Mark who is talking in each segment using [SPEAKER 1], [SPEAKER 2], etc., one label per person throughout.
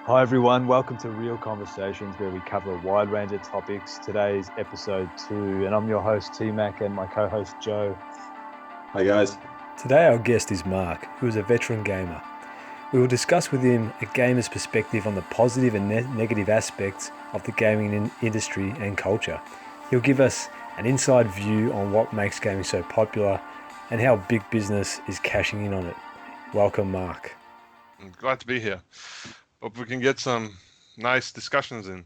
[SPEAKER 1] Hi everyone, welcome to Real Conversations where we cover a wide range of topics. Today's episode 2 and I'm your host T-Mac and my co-host Joe.
[SPEAKER 2] Hi guys.
[SPEAKER 3] Today our guest is Mark, who is a veteran gamer. We will discuss with him a gamer's perspective on the positive and negative aspects of the gaming industry and culture. He'll give us an inside view on what makes gaming so popular and how big business is cashing in on it. Welcome, Mark.
[SPEAKER 4] I'm glad to be here. Hope we can get some nice discussions in.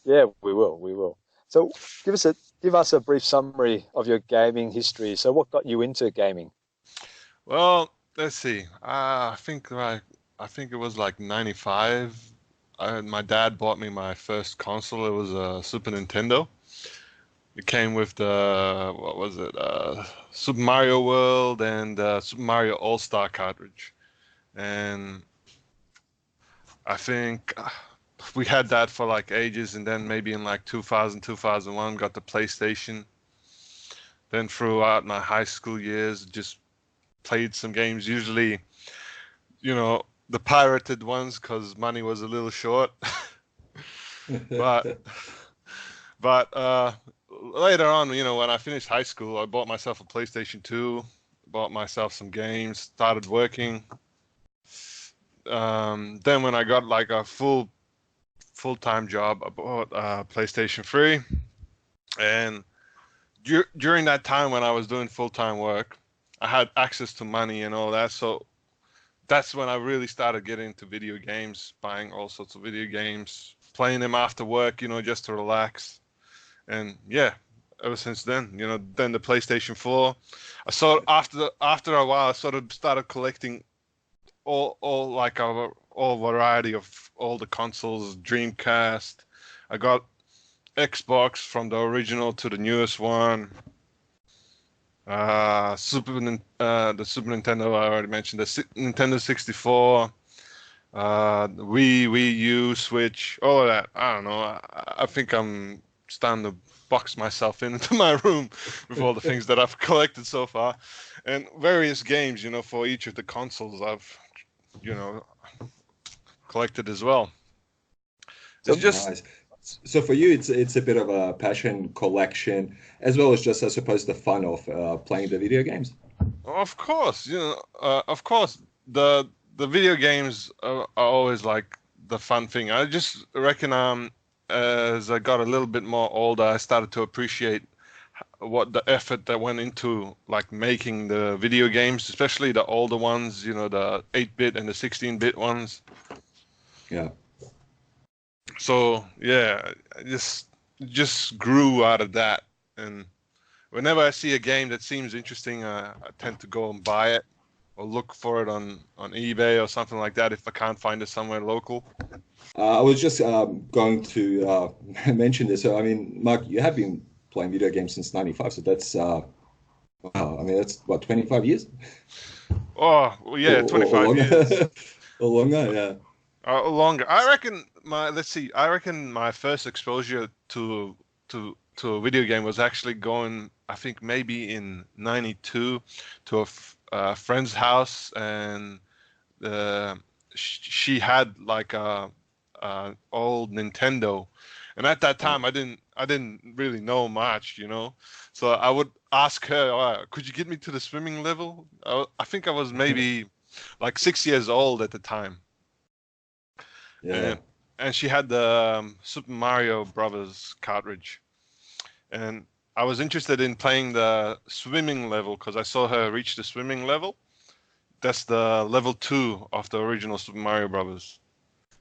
[SPEAKER 1] Yeah, we will. So give us a brief summary of your gaming history. So what got you into gaming?
[SPEAKER 4] Well, let's see. I think it was like 95. My dad bought me my first console. It was a Super Nintendo. It came with the Super Mario World and Super Mario All-Star cartridge. And I think we had that for like ages, and then maybe in like 2000, 2001 got the PlayStation. Then throughout my high school years, just played some games, usually, the pirated ones because money was a little short. But later on, when I finished high school, I bought myself a PlayStation 2, bought myself some games, started working. Then when I got like a full-time job, I bought PlayStation 3. And during that time when I was doing full-time work, I had access to money and all that. So that's when I really started getting into video games, buying all sorts of video games, playing them after work, just to relax. And yeah, ever since then, then the PlayStation 4. I saw after a while, I sort of started collecting all variety of all the consoles, Dreamcast. I got Xbox from the original to the newest one. The Super Nintendo I already mentioned. The Nintendo 64. Wii U, Switch, all of that. I don't know. I think I'm starting to box myself into my room with all the things that I've collected so far, and various games, for each of the consoles I've collected as well.
[SPEAKER 2] So nice. So for you, it's a bit of a passion collection, as well as just, I suppose, the fun of playing the video games.
[SPEAKER 4] Of course, of course, the video games are always like the fun thing. I just reckon as I got a little bit more older, I started to appreciate what the effort that went into like making the video games, especially the older ones, the 8-bit and the 16-bit ones.
[SPEAKER 2] Yeah.
[SPEAKER 4] So yeah, I just grew out of that. And whenever I see a game that seems interesting, I tend to go and buy it or look for it on eBay or something like that if I can't find it somewhere local.
[SPEAKER 2] I was just going to mention this. So, I mean, Mark, you have been playing video games since '95, so that's wow. I mean, that's what, 25 years?
[SPEAKER 4] Oh, well, yeah, 25 years.
[SPEAKER 2] Or longer, yeah.
[SPEAKER 4] Longer. I reckon my first exposure to a video game was actually going, I think maybe in '92 to a friend's house, and she had like a old Nintendo. And at that time, I didn't really know much, So I would ask her, could you get me to the swimming level? I think I was maybe like 6 years old at the time.
[SPEAKER 2] Yeah.
[SPEAKER 4] And she had the Super Mario Brothers cartridge. And I was interested in playing the swimming level because I saw her reach the swimming level. That's the level 2 of the original Super Mario Brothers.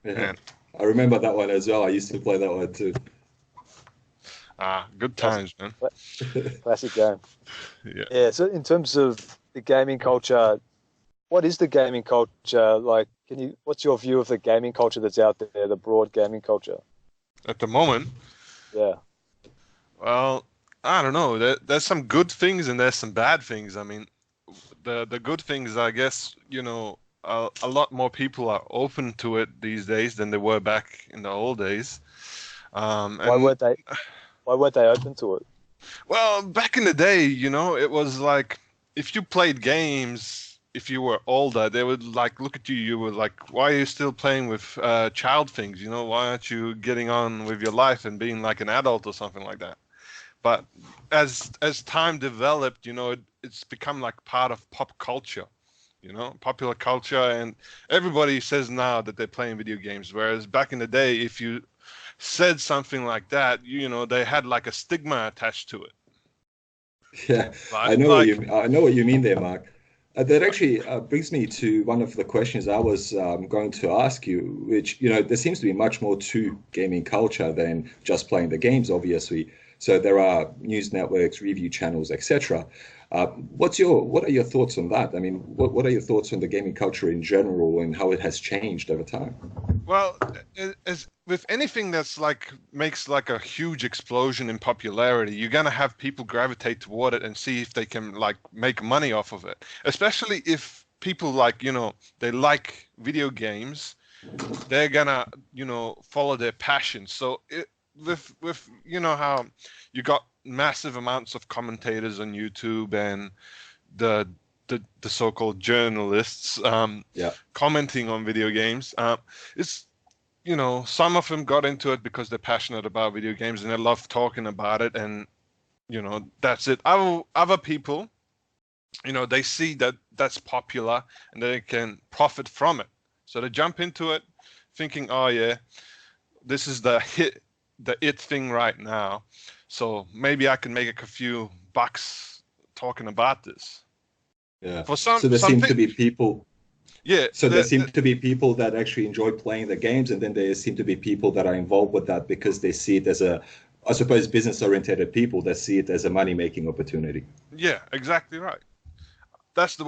[SPEAKER 2] Yeah. I remember that one as well. I used to play that one too.
[SPEAKER 4] Good times, man.
[SPEAKER 1] Classic game.
[SPEAKER 4] Yeah.
[SPEAKER 1] So in terms of the gaming culture, what is the gaming culture like? What's your view of the gaming culture that's out there, the broad gaming culture?
[SPEAKER 4] At the moment?
[SPEAKER 1] Yeah.
[SPEAKER 4] Well, I don't know. There's some good things and there's some bad things. I mean, the good things, I guess, a lot more people are open to it these days than they were back in the old days.
[SPEAKER 1] Why weren't they open to it?
[SPEAKER 4] Well, back in the day, it was like if you played games, if you were older, they would like look at you. You were like, why are you still playing with child things? You know, why aren't you getting on with your life and being like an adult or something like that? But as time developed, you know, it's become like part of pop culture, you know, popular culture, and everybody says now that they're playing video games. Whereas back in the day, if you said something like that, you know, they had like a stigma attached to it.
[SPEAKER 2] Yeah,
[SPEAKER 4] Right?
[SPEAKER 2] I know
[SPEAKER 4] Like,
[SPEAKER 2] I know what you mean there, Mark. That actually brings me to one of the questions I was going to ask you, which, you know, there seems to be much more to gaming culture than just playing the games, obviously. So there are news networks, review channels, etc. What are your thoughts on that? I mean, what are your thoughts on the gaming culture in general and how it has changed over time?
[SPEAKER 4] well, as with anything that's like makes like a huge explosion in popularity, you're gonna have people gravitate toward it and see if they can like make money off of it. Especially if people like, you know, they like video games, they're gonna, you know, follow their passion. So with you know how you got massive amounts of commentators on YouTube and the the so-called journalists
[SPEAKER 2] Yeah.
[SPEAKER 4] commenting on video games. It's, you know, some of them got into it because they're passionate about video games and they love talking about it, and you know, that's it. Other people, you know, they see that that's popular and they can profit from it, so they jump into it thinking, oh yeah, this is the it thing right now, so maybe I can make a few bucks talking about this.
[SPEAKER 2] Yeah.
[SPEAKER 4] For
[SPEAKER 2] So there seem to be people.
[SPEAKER 4] yeah,
[SPEAKER 2] So there seem to be people that actually enjoy playing the games, and then there seem to be people that are involved with that because they see it as a, I suppose, business-oriented people that see it as a money-making opportunity.
[SPEAKER 4] yeah, exactly right. That's the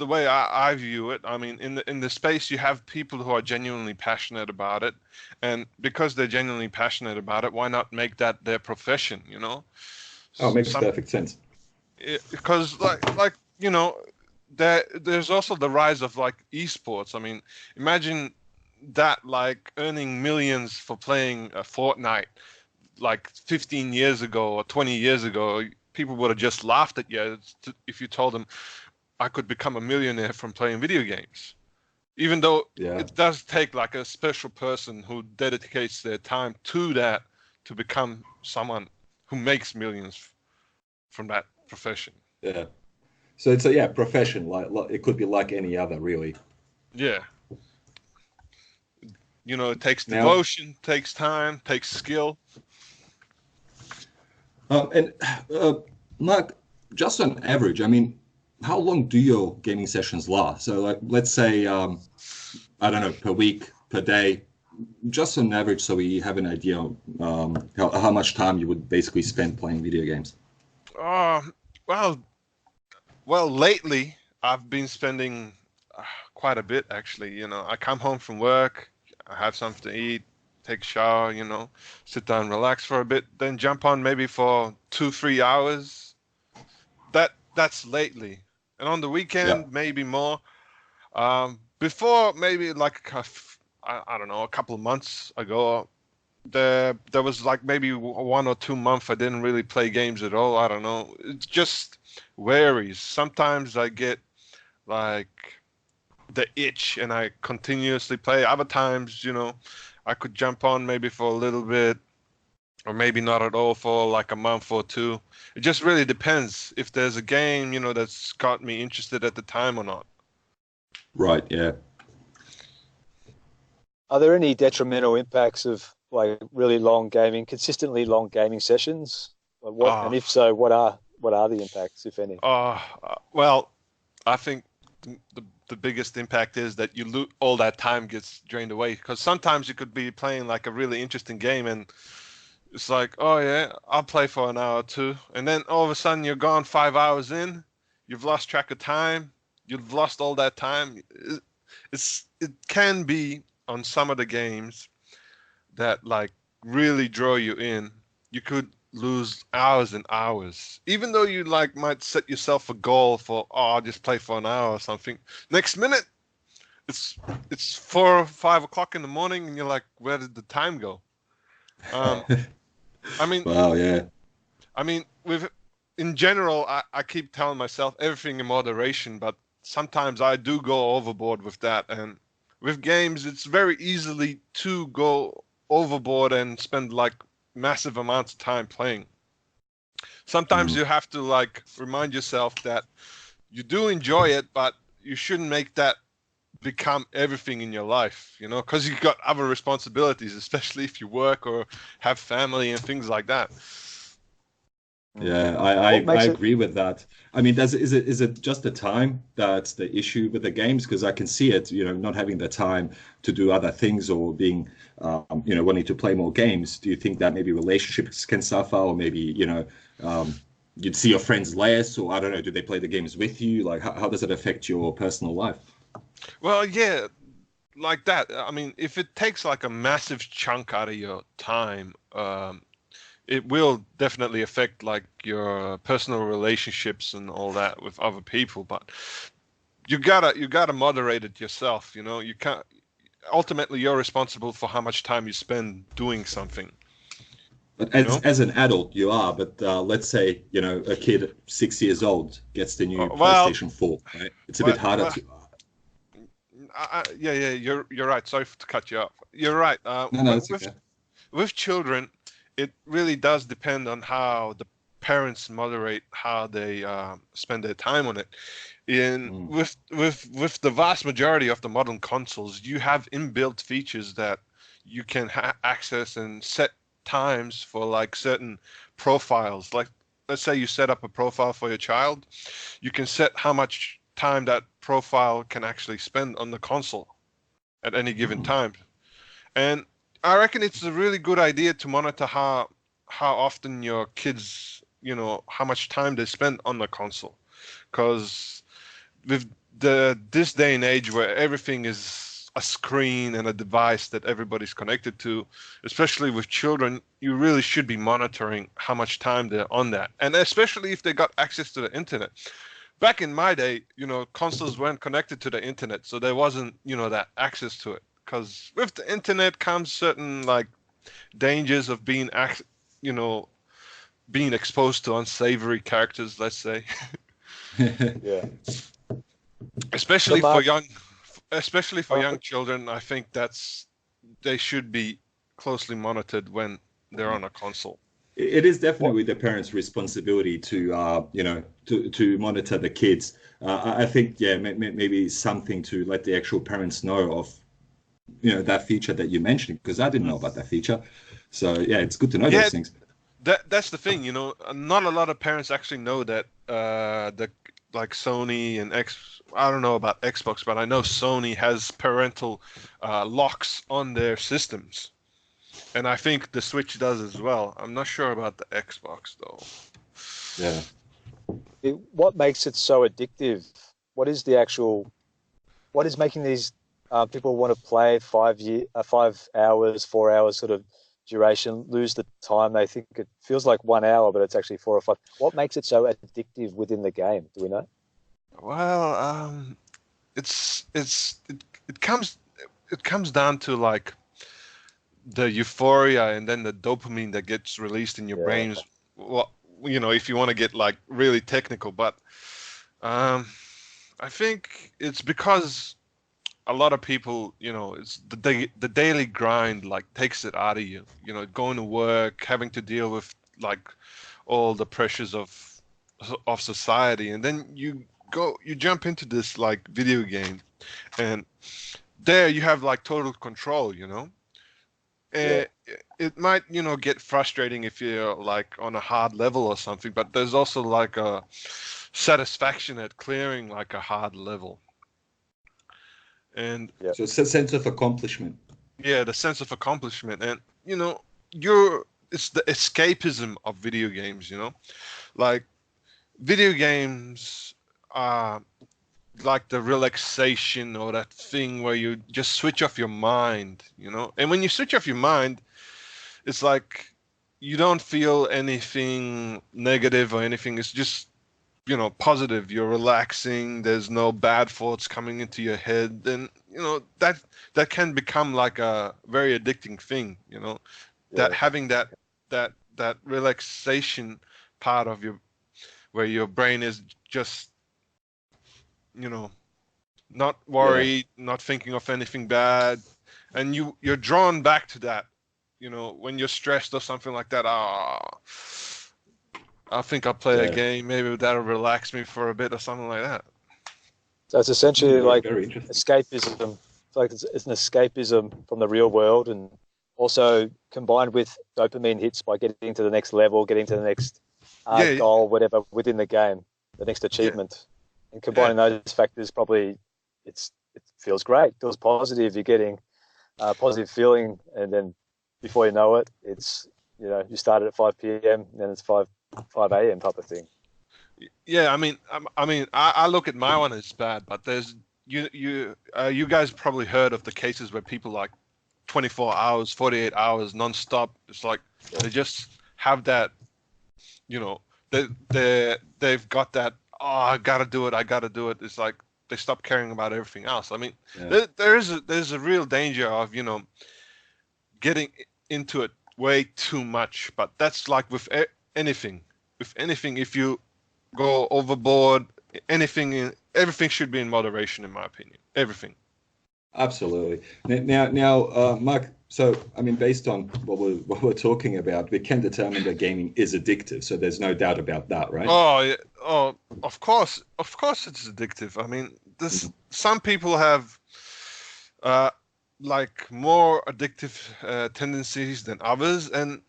[SPEAKER 4] way I view it. I mean, in the space, you have people who are genuinely passionate about it, and because they're genuinely passionate about it, why not make that their profession? You know,
[SPEAKER 2] Oh, it makes perfect sense.
[SPEAKER 4] because like you know, there's also the rise of like esports. I mean, imagine that, like earning millions for playing a Fortnite like 15 years ago or 20 years ago. People would have just laughed at you if you told them I could become a millionaire from playing video games. Even though
[SPEAKER 2] Yeah.
[SPEAKER 4] it does take like a special person who dedicates their time to that to become someone who makes millions from that profession.
[SPEAKER 2] Yeah. So it's a profession. Like it could be like any other, really.
[SPEAKER 4] Yeah. You know, it takes
[SPEAKER 2] Now,
[SPEAKER 4] devotion, takes time, takes skill.
[SPEAKER 2] and Mark, just on average, I mean, how long do your gaming sessions last? So, like, let's say, I don't know, per week, per day, just on average, so we have an idea how much time you would basically spend playing video games.
[SPEAKER 4] Uh, well, lately I've been spending quite a bit actually. You know, I come home from work, I have something to eat, take a shower, you know, sit down, relax for a bit, then jump on maybe for 2-3 hours. That's lately, and on the
[SPEAKER 2] Yeah.
[SPEAKER 4] weekend maybe more. Before maybe like I don't know, a couple of months ago, there was like maybe 1 or 2 months I didn't really play games at all. I don't know. It just varies. Sometimes I get like the itch and I continuously play. Other times, you know, I could jump on maybe for a little bit or maybe not at all for like a month or two. It just really depends if there's a game, you know, that's got me interested at the time or not.
[SPEAKER 2] Right. Yeah.
[SPEAKER 1] Are there any detrimental impacts of like really consistently long gaming sessions? Like what, and if so, what are the impacts, if any?
[SPEAKER 4] Well, I think the biggest impact is that all that time gets drained away, because sometimes you could be playing like a really interesting game and it's like, oh yeah, I'll play for an hour or two, and then all of a sudden you're gone 5 hours in, you've lost track of time, you've lost all that time. It can be on some of the games that like really draw you in. You could lose hours and hours, even though you like might set yourself a goal for, oh, I'll just play for an hour or something. Next minute, it's 4 or 5 o'clock in the morning, and you're like, where did the time go? I mean,
[SPEAKER 2] Wow. Yeah.
[SPEAKER 4] in general, I keep telling myself everything in moderation, but sometimes I do go overboard with that. And with games, it's very easily to go overboard and spend like massive amounts of time playing. Sometimes you have to like remind yourself that you do enjoy it, but you shouldn't make that become everything in your life, you know, because you've got other responsibilities, especially if you work or have family and things like that.
[SPEAKER 2] Yeah, I
[SPEAKER 1] What makes it?
[SPEAKER 2] agree with that. I mean, is it just the time that's the issue with the games? Because I can see it, you know, not having the time to do other things or being, you know, wanting to play more games. Do you think that maybe relationships can suffer, or maybe, you know, you'd see your friends less, or I don't know, do they play the games with you? Like, how does it affect your personal life?
[SPEAKER 4] Well, yeah, like that. I mean, if it takes like a massive chunk out of your time, it will definitely affect like your personal relationships and all that with other people. But you gotta moderate it yourself. You know, you can't. Ultimately, you're responsible for how much time you spend doing something.
[SPEAKER 2] But
[SPEAKER 4] You know.
[SPEAKER 2] as an adult, you are. But let's say, you know, a kid 6 years old gets the new
[SPEAKER 4] Well,
[SPEAKER 2] PlayStation 4, right? It's a bit
[SPEAKER 4] well,
[SPEAKER 2] harder
[SPEAKER 4] well,
[SPEAKER 2] to.
[SPEAKER 4] yeah, you're right. Sorry to cut you off. You're right.
[SPEAKER 2] No, no, it's okay.
[SPEAKER 4] With children, it really does depend on how the parents moderate how they spend their time on it. In
[SPEAKER 2] Mm.
[SPEAKER 4] with the vast majority of the modern consoles, you have inbuilt features that you can access and set times for like certain profiles. Like let's say you set up a profile for your child, you can set how much time that profile can actually spend on the console at any given
[SPEAKER 2] Mm.
[SPEAKER 4] time. And I reckon it's a really good idea to monitor how often your kids, you know, how much time they spend on the console, because with this day and age where everything is a screen and a device that everybody's connected to, especially with children, you really should be monitoring how much time they're on that, and especially if they got access to the internet. Back in my day, you know, consoles weren't connected to the internet, so there wasn't, you know, that access to it. Because with the internet comes certain like dangers of being, you know, being exposed to unsavory characters, let's say,
[SPEAKER 1] Yeah. So
[SPEAKER 4] especially for
[SPEAKER 1] Mark,
[SPEAKER 4] young, especially for
[SPEAKER 1] uh,
[SPEAKER 4] young children. I think they should be closely monitored when they're on a console.
[SPEAKER 2] It is
[SPEAKER 1] what?
[SPEAKER 2] definitely the parents' responsibility to, you know, to monitor the kids. I think, yeah, maybe something to let the actual parents know of, you know, that feature that you mentioned, because I didn't know about that feature. So yeah, it's good to know
[SPEAKER 4] Yeah,
[SPEAKER 2] those things.
[SPEAKER 4] that's the thing, you know. Not a lot of parents actually know that the like Sony and I don't know about Xbox, but I know Sony has parental locks on their systems, and I think the Switch does as well. I'm not sure about the Xbox though.
[SPEAKER 2] Yeah.
[SPEAKER 1] What makes it so addictive? What is the actual? What is making these people want to play 5 hours, 4 hours sort of duration, lose the time? They think it feels like 1 hour, but it's actually 4 or 5. What makes it so addictive within the game? Do we know?
[SPEAKER 4] Well, it comes down to like the euphoria and then the dopamine that gets released in your
[SPEAKER 1] Yeah,
[SPEAKER 4] brains. Well, you know, if you want to get like really technical, but um, I think it's because a lot of people, you know, it's the daily grind like takes it out of you. You know, going to work, having to deal with like all the pressures of society, and then you jump into this like video game, and there you have like total control. You know,
[SPEAKER 1] yeah,
[SPEAKER 4] uh, it might, you know, get frustrating if you're like on a hard level or something, but there's also like a satisfaction at clearing like a hard level. And
[SPEAKER 1] yeah,
[SPEAKER 2] So it's a sense of accomplishment.
[SPEAKER 4] yeah, the sense of accomplishment, and you know, it's the escapism of video games, you know, like video games are like the relaxation or that thing where you just switch off your mind, you know. And when you switch off your mind, it's like you don't feel anything negative or anything. It's just, you know, positive. You're relaxing. There's no bad thoughts coming into your head, and you know that can become like a very addicting thing. You know, that
[SPEAKER 1] yeah.
[SPEAKER 4] having that relaxation part of your where your brain is just you know, not worried, not thinking of anything bad, and you're drawn back to that. You know, when you're stressed or something like that. I think I'll play a game. Maybe that'll relax me for a bit or something like that.
[SPEAKER 1] So it's essentially like
[SPEAKER 2] very interesting.
[SPEAKER 1] escapism. It's like it's an escapism from the real world, and also combined with dopamine hits by getting to the next level, getting to the next goal, whatever within the game, the next achievement, and combining those factors, probably it feels great, feels positive. You're getting a positive feeling, and then before you know it, it's you started at 5 p.m. and then it's 5 a.m. type of thing.
[SPEAKER 4] Yeah, I look at my one as bad, but there's you guys probably heard of the cases where people like 24 hours, 48 hours non-stop. It's like they just have that, they've got that. Oh, I gotta do it. It's like they stop caring about everything else. I mean, there's a real danger of getting into it way too much. But that's like with anything. With anything, if you go overboard, everything should be in moderation, in my opinion. Everything.
[SPEAKER 2] Absolutely. Now, Mark. So, I mean, based on what we're talking about, we can determine that gaming is addictive. So there's no doubt about that, right?
[SPEAKER 4] Oh, of course it's addictive. I mean, some people have like more addictive tendencies than others, and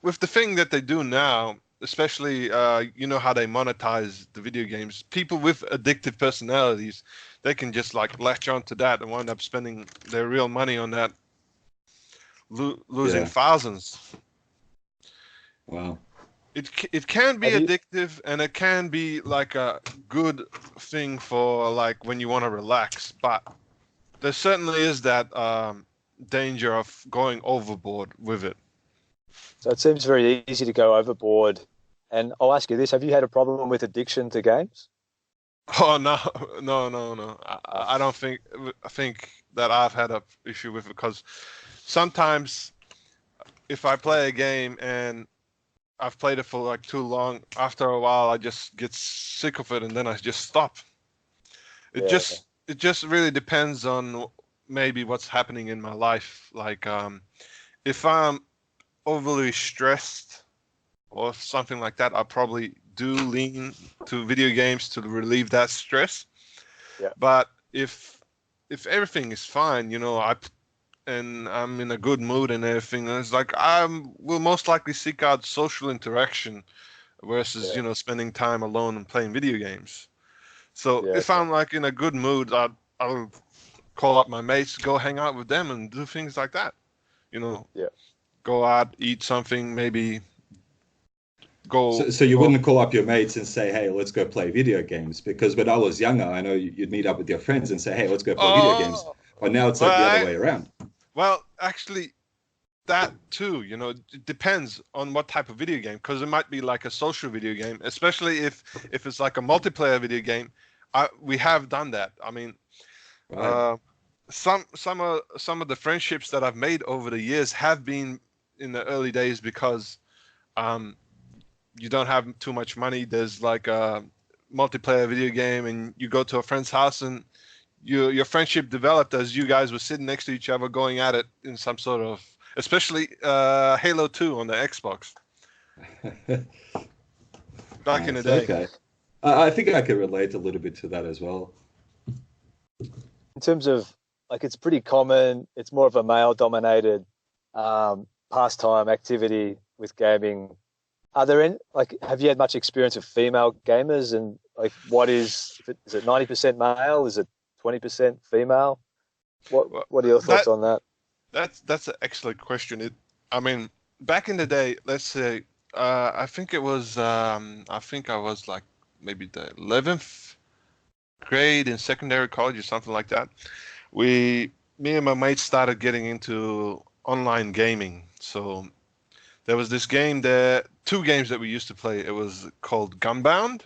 [SPEAKER 4] with the thing that they do now, especially how they monetize the video games, people with addictive personalities, they can just like latch onto that and wind up spending their real money on that, losing thousands.
[SPEAKER 2] Wow.
[SPEAKER 4] It can be addictive, and it can be like a good thing for like when you want to relax, but there certainly is that danger of going overboard with it.
[SPEAKER 1] So it seems very easy to go overboard. And I'll ask you this: have you had a problem with addiction to games?
[SPEAKER 4] Oh no. I don't think. I think that I've had an issue with it because sometimes if I play a game and I've played it for like too long, after a while I just get sick of it and then I just stop. It just really depends on maybe what's happening in my life. Like if I'm overly stressed or something like that, I probably do lean to video games to relieve that stress.
[SPEAKER 1] Yeah.
[SPEAKER 4] But if everything is fine, and I'm in a good mood and everything, it's like I will most likely seek out social interaction versus spending time alone and playing video games. So if I'm like in a good mood, I'll call up my mates, go hang out with them, and do things like that. Go out, eat something, maybe go.
[SPEAKER 2] So you wouldn't call up your mates and say, "Hey, let's go play video games," because when I was younger, I know you'd meet up with your friends and say, "Hey, let's go play video games." But now it's like the other way around.
[SPEAKER 4] Well, actually, that too. It depends on what type of video game, because it might be like a social video game, especially if it's like a multiplayer video game. We have done that. I mean, some of the friendships that I've made over the years have been in the early days because you don't have too much money. There's like a multiplayer video game, and you go to a friend's house, and your friendship developed as you guys were sitting next to each other, going at it in some sort of, especially Halo 2 on the Xbox. Back in the day.
[SPEAKER 2] Okay. I think I can relate a little bit to that as well.
[SPEAKER 1] In terms of, like, it's pretty common, it's more of a male-dominated pastime activity with gaming. Are there any, have you had much experience with female gamers? And like, is it 90% male? Is it 20% female? What are your thoughts on that?
[SPEAKER 4] That's an excellent question. I mean, back in the day, let's say, I think I was like maybe the 11th grade in secondary college or something like that. Me and my mates started getting into online gaming. So there was this game there, two games that we used to play. It was called Gunbound.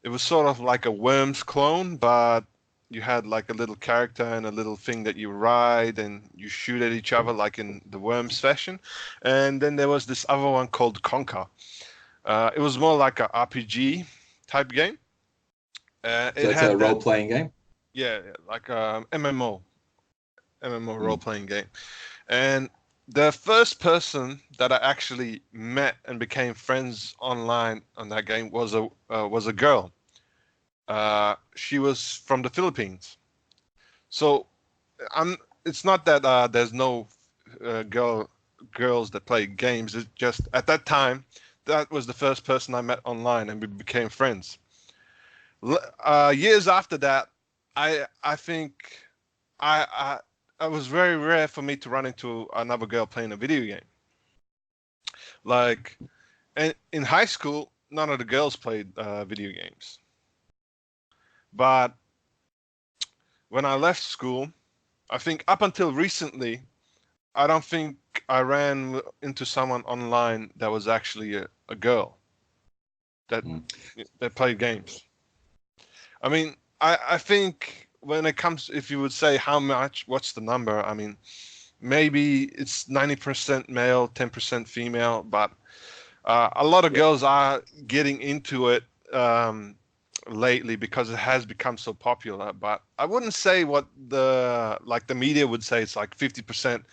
[SPEAKER 4] It was sort of like a Worms clone, but you had like a little character and a little thing that you ride and you shoot at each other like in the Worms fashion. And then there was this other one called Conquer. It was more like a RPG type game.
[SPEAKER 2] So
[SPEAKER 4] It
[SPEAKER 2] it's a
[SPEAKER 4] had that,
[SPEAKER 2] role-playing game.
[SPEAKER 4] yeah, like MMO
[SPEAKER 2] Mm.
[SPEAKER 4] role-playing game. And the first person that I actually met and became friends online on that game was a girl. She was from the Philippines. So I'm. It's not that there's no girls that play games. It's just at that time that was the first person I met online, and we became friends. Years after that, I think I it was very rare for me to run into another girl playing a video game. Like, and in high school, none of the girls played video games. But when I left school, I think up until recently, I don't think I ran into someone online that was actually a girl that
[SPEAKER 2] Mm.
[SPEAKER 4] that played games. I mean, I think when it comes, if you would say how much, what's the number? I mean, maybe it's 90% male, 10% female, but a lot of
[SPEAKER 2] Yeah.
[SPEAKER 4] girls are getting into it lately because it has become so popular. But I wouldn't say what the media would say. It's like 50%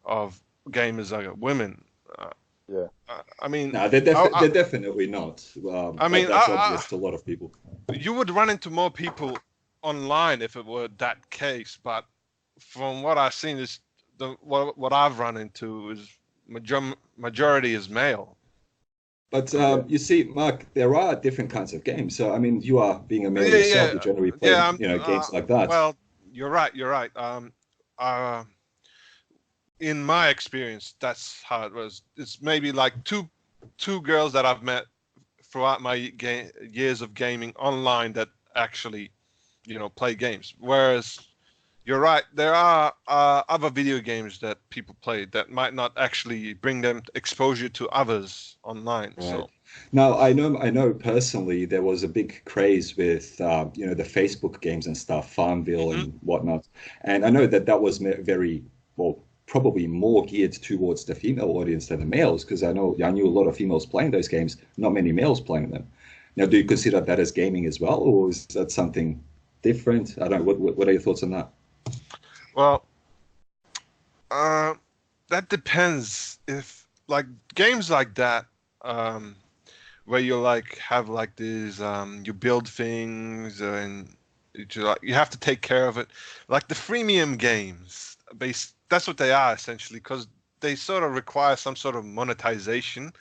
[SPEAKER 4] of gamers are women. Uh,
[SPEAKER 1] Yeah.
[SPEAKER 4] I mean,
[SPEAKER 2] No, they're definitely not.
[SPEAKER 4] I mean,
[SPEAKER 2] That's obvious to a lot of people.
[SPEAKER 4] you would run into more people online if it were that case. But from what I've seen, is what I've run into is majority is male.
[SPEAKER 2] But
[SPEAKER 1] Yeah.
[SPEAKER 2] you see, Mark, there are different kinds of games. So I mean, you are being a male
[SPEAKER 4] Yeah,
[SPEAKER 2] yourself.
[SPEAKER 4] yeah,
[SPEAKER 2] You generally play,
[SPEAKER 4] yeah.
[SPEAKER 2] games like that.
[SPEAKER 4] Well, you're right. You're right. Uh, in my experience, that's how it was. It's maybe like two girls that I've met throughout my years of gaming online that actually, play games. Whereas you're right, there are other video games that people play that might not actually bring them exposure to others online.
[SPEAKER 2] Right.
[SPEAKER 4] So,
[SPEAKER 2] Now, I know personally there was a big craze with, the Facebook games and stuff, Farmville
[SPEAKER 4] mhm.
[SPEAKER 2] and whatnot. And I know that that was very, well, probably more geared towards the female audience than the males, because I knew a lot of females playing those games, not many males playing them. Now, do you consider that as gaming as well, or is that something different? I don't know. What are your thoughts on that?
[SPEAKER 4] Well, uh, that depends. If like games like that, um, where you like have like these, you build things and you have to take care of it, like the freemium games. That's what they are essentially, because they sort of require some sort of monetization.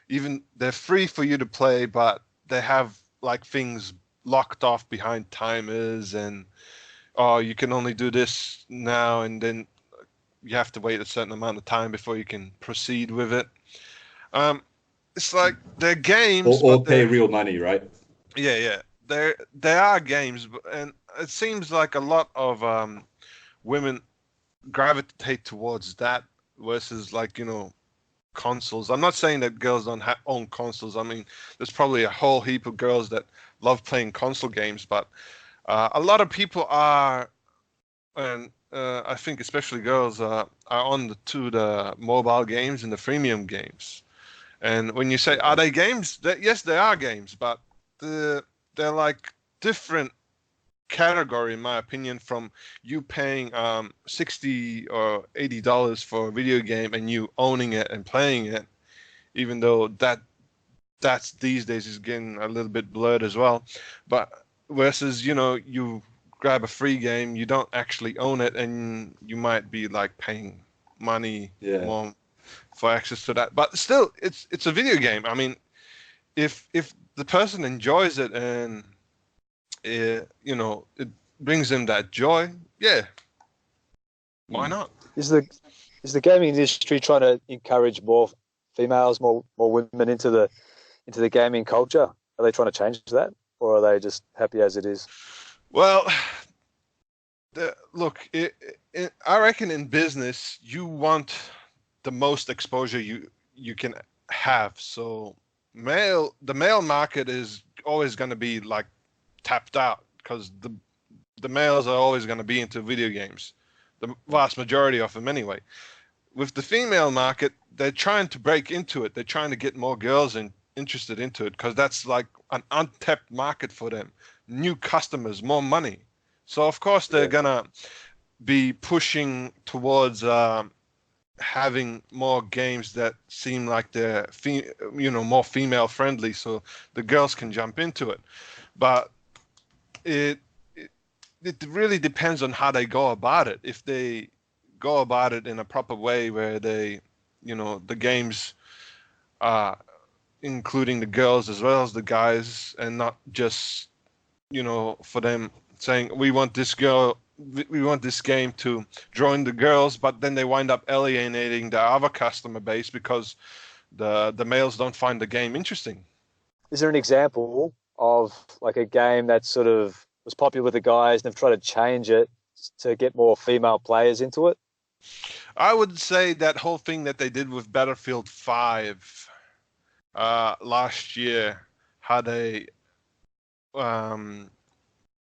[SPEAKER 4] Even they're free for you to play, but they have like things locked off behind timers and oh, you can only do this now, and then you have to wait a certain amount of time before you can proceed with it. Um, it's like they're games,
[SPEAKER 2] Or
[SPEAKER 4] but
[SPEAKER 2] pay
[SPEAKER 4] they're
[SPEAKER 2] real money, right?
[SPEAKER 4] yeah. They are games, and it seems like a lot of women gravitate towards that versus like consoles. I'm not saying that girls don't own consoles. I mean, there's probably a whole heap of girls that love playing console games, but a lot of people are, and I think especially girls are on the mobile games and the freemium games. And when you say, are they games? Yes, they are games, but they're like different category, in my opinion, from you paying $60 or $80 for a video game and you owning it and playing it, even though that's these days is getting a little bit blurred as well. But versus, you grab a free game, you don't actually own it, and you might be like paying money
[SPEAKER 2] Yeah.
[SPEAKER 4] more for access to that. But still, it's a video game. I mean, if the person enjoys it and it brings them that joy, yeah, why
[SPEAKER 2] Mm.
[SPEAKER 4] not?
[SPEAKER 1] Is the gaming industry trying to encourage more females, more women into the gaming culture? Are they trying to change that, or are they just happy as it is?
[SPEAKER 4] Well, look, I reckon in business you want the most exposure you can have. So the male market is always going to be like tapped out because the males are always going to be into video games, the vast majority of them anyway. With the female market, they're trying to break into it. They're trying to get more girls interested into it because that's like an untapped market for them. new customers, more money. So of course they're gonna be pushing towards having more games that seem like they're more female friendly, so the girls can jump into it. But it really depends on how they go about it. If they go about it in a proper way where they, the games are including the girls as well as the guys, and not just, for them saying we want this game to draw in the girls, but then they wind up alienating the other customer base because the males don't find the game interesting.
[SPEAKER 1] Is there an example of like a game that sort of was popular with the guys and they've tried to change it to get more female players into it?
[SPEAKER 4] I would say that whole thing that they did with Battlefield 5 last year, how they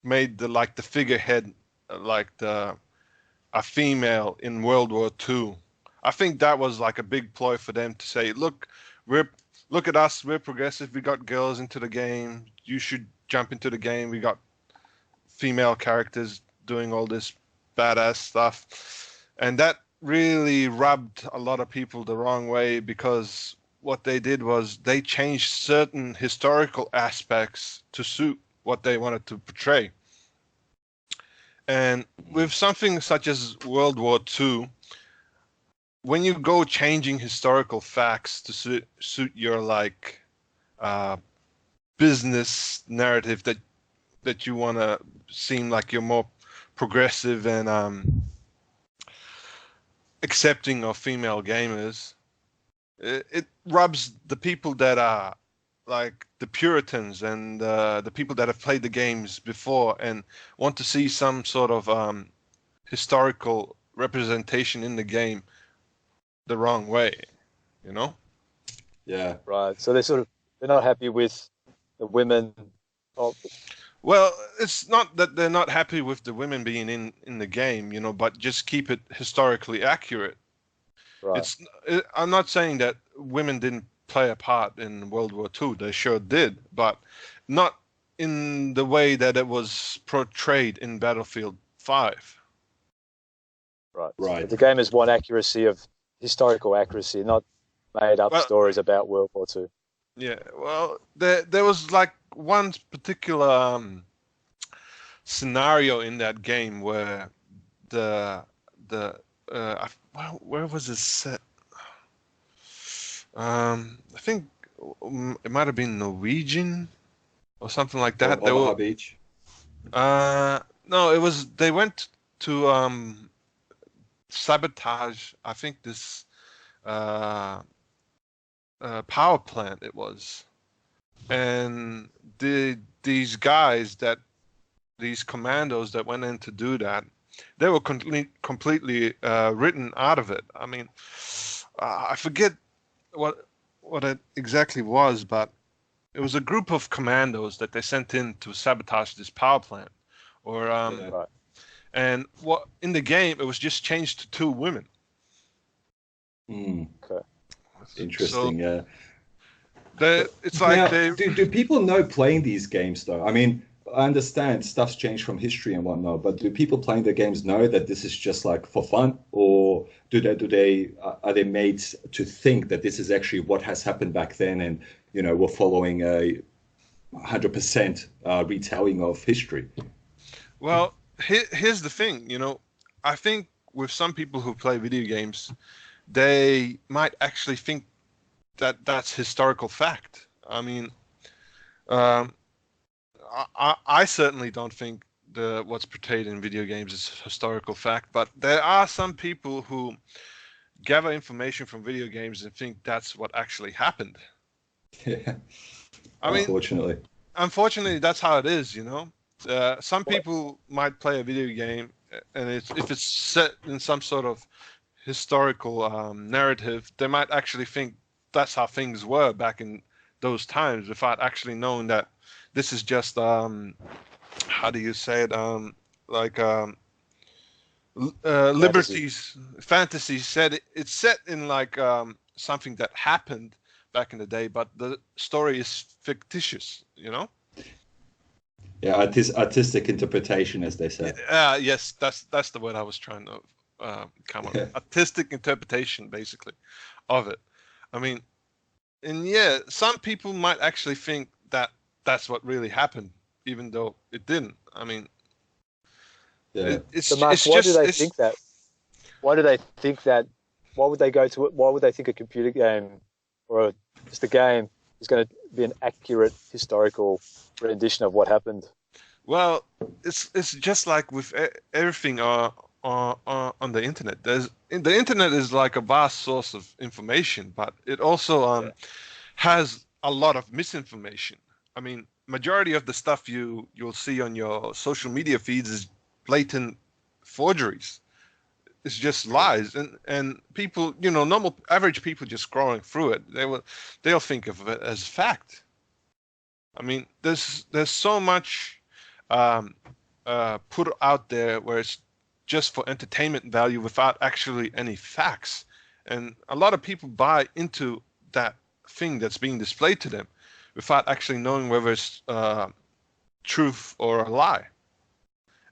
[SPEAKER 4] made the figurehead a female in World War II. I think that was like a big ploy for them to say, look at us, we're progressive, we got girls into the game, you should jump into the game, we got female characters doing all this badass stuff. And that really rubbed a lot of people the wrong way, because what they did was they changed certain historical aspects to suit what they wanted to portray. And with something such as World War II, when you go changing historical facts to suit your business narrative that you want to seem like you're more progressive and accepting of female gamers, it rubs the people that are like the Puritans and the people that have played the games before and want to see some sort of historical representation in the game the wrong way,
[SPEAKER 2] Yeah.
[SPEAKER 1] Right. So they're not happy with the women.
[SPEAKER 4] Well, it's not that they're not happy with the women being in the game, but just keep it historically accurate.
[SPEAKER 1] Right.
[SPEAKER 4] I'm not saying that women didn't play a part in World War II. They sure did, but not in the way that it was portrayed in Battlefield 5.
[SPEAKER 1] Right.
[SPEAKER 2] Right.
[SPEAKER 1] The game is one accuracy of historical accuracy, not made up stories about World War II.
[SPEAKER 4] Yeah. Well, there was like one particular scenario in that game where where was it set? I think it might have been Norwegian or something like that.
[SPEAKER 2] Omaha Beach.
[SPEAKER 4] No, it was. They went to sabotage. I think this power plant. It was, and these commandos that went in to do that, they were completely written out of it. I mean, I forget what it exactly was, but it was a group of commandos that they sent in to sabotage this power plant,
[SPEAKER 1] Right.
[SPEAKER 4] and what in the game it was just changed to 2 women.
[SPEAKER 1] Okay.
[SPEAKER 2] Interesting.
[SPEAKER 4] So,
[SPEAKER 2] yeah.
[SPEAKER 4] It's like
[SPEAKER 2] now, do people know playing these games though? I mean, I understand stuff's changed from history and whatnot, but do people playing the games know that this is just like for fun, or are they made to think that this is actually what has happened back then, and we're following a 100% retelling of history?
[SPEAKER 4] Well, here's the thing. I think with some people who play video games, they might actually think that that's historical fact. I mean, I certainly don't think what's portrayed in video games is historical fact, but there are some people who gather information from video games and think that's what actually happened.
[SPEAKER 2] Yeah.
[SPEAKER 4] I mean, unfortunately, that's how it is, Some people might play a video game, and if it's set in some sort of historical narrative, they might actually think that's how things were back in those times without actually knowing that this is just how do you say it, fantasy set. It's set in something that happened back in the day, but the story is fictitious,
[SPEAKER 2] Yeah, artistic interpretation, as they say.
[SPEAKER 4] Yes, that's the word I was trying to come on. Artistic interpretation, basically, of it. I mean, and yeah, some people might actually think that that's what really happened, even though it didn't. I mean,
[SPEAKER 2] Yeah.
[SPEAKER 1] So, Mark, why do they think that? Why do they think that? Why would they go to it? Why would they think a computer game or just a game is going to be an accurate historical rendition of what happened?
[SPEAKER 4] Well, it's just like with everything on the internet. The internet is like a vast source of information, but it also has a lot of misinformation. I mean, majority of the stuff you'll see on your social media feeds is blatant forgeries. It's just lies, and people, normal average people just scrolling through it, they'll think of it as fact. I mean, there's so much put out there where it's just for entertainment value without actually any facts, and a lot of people buy into that thing that's being displayed to them without actually knowing whether it's truth or a lie.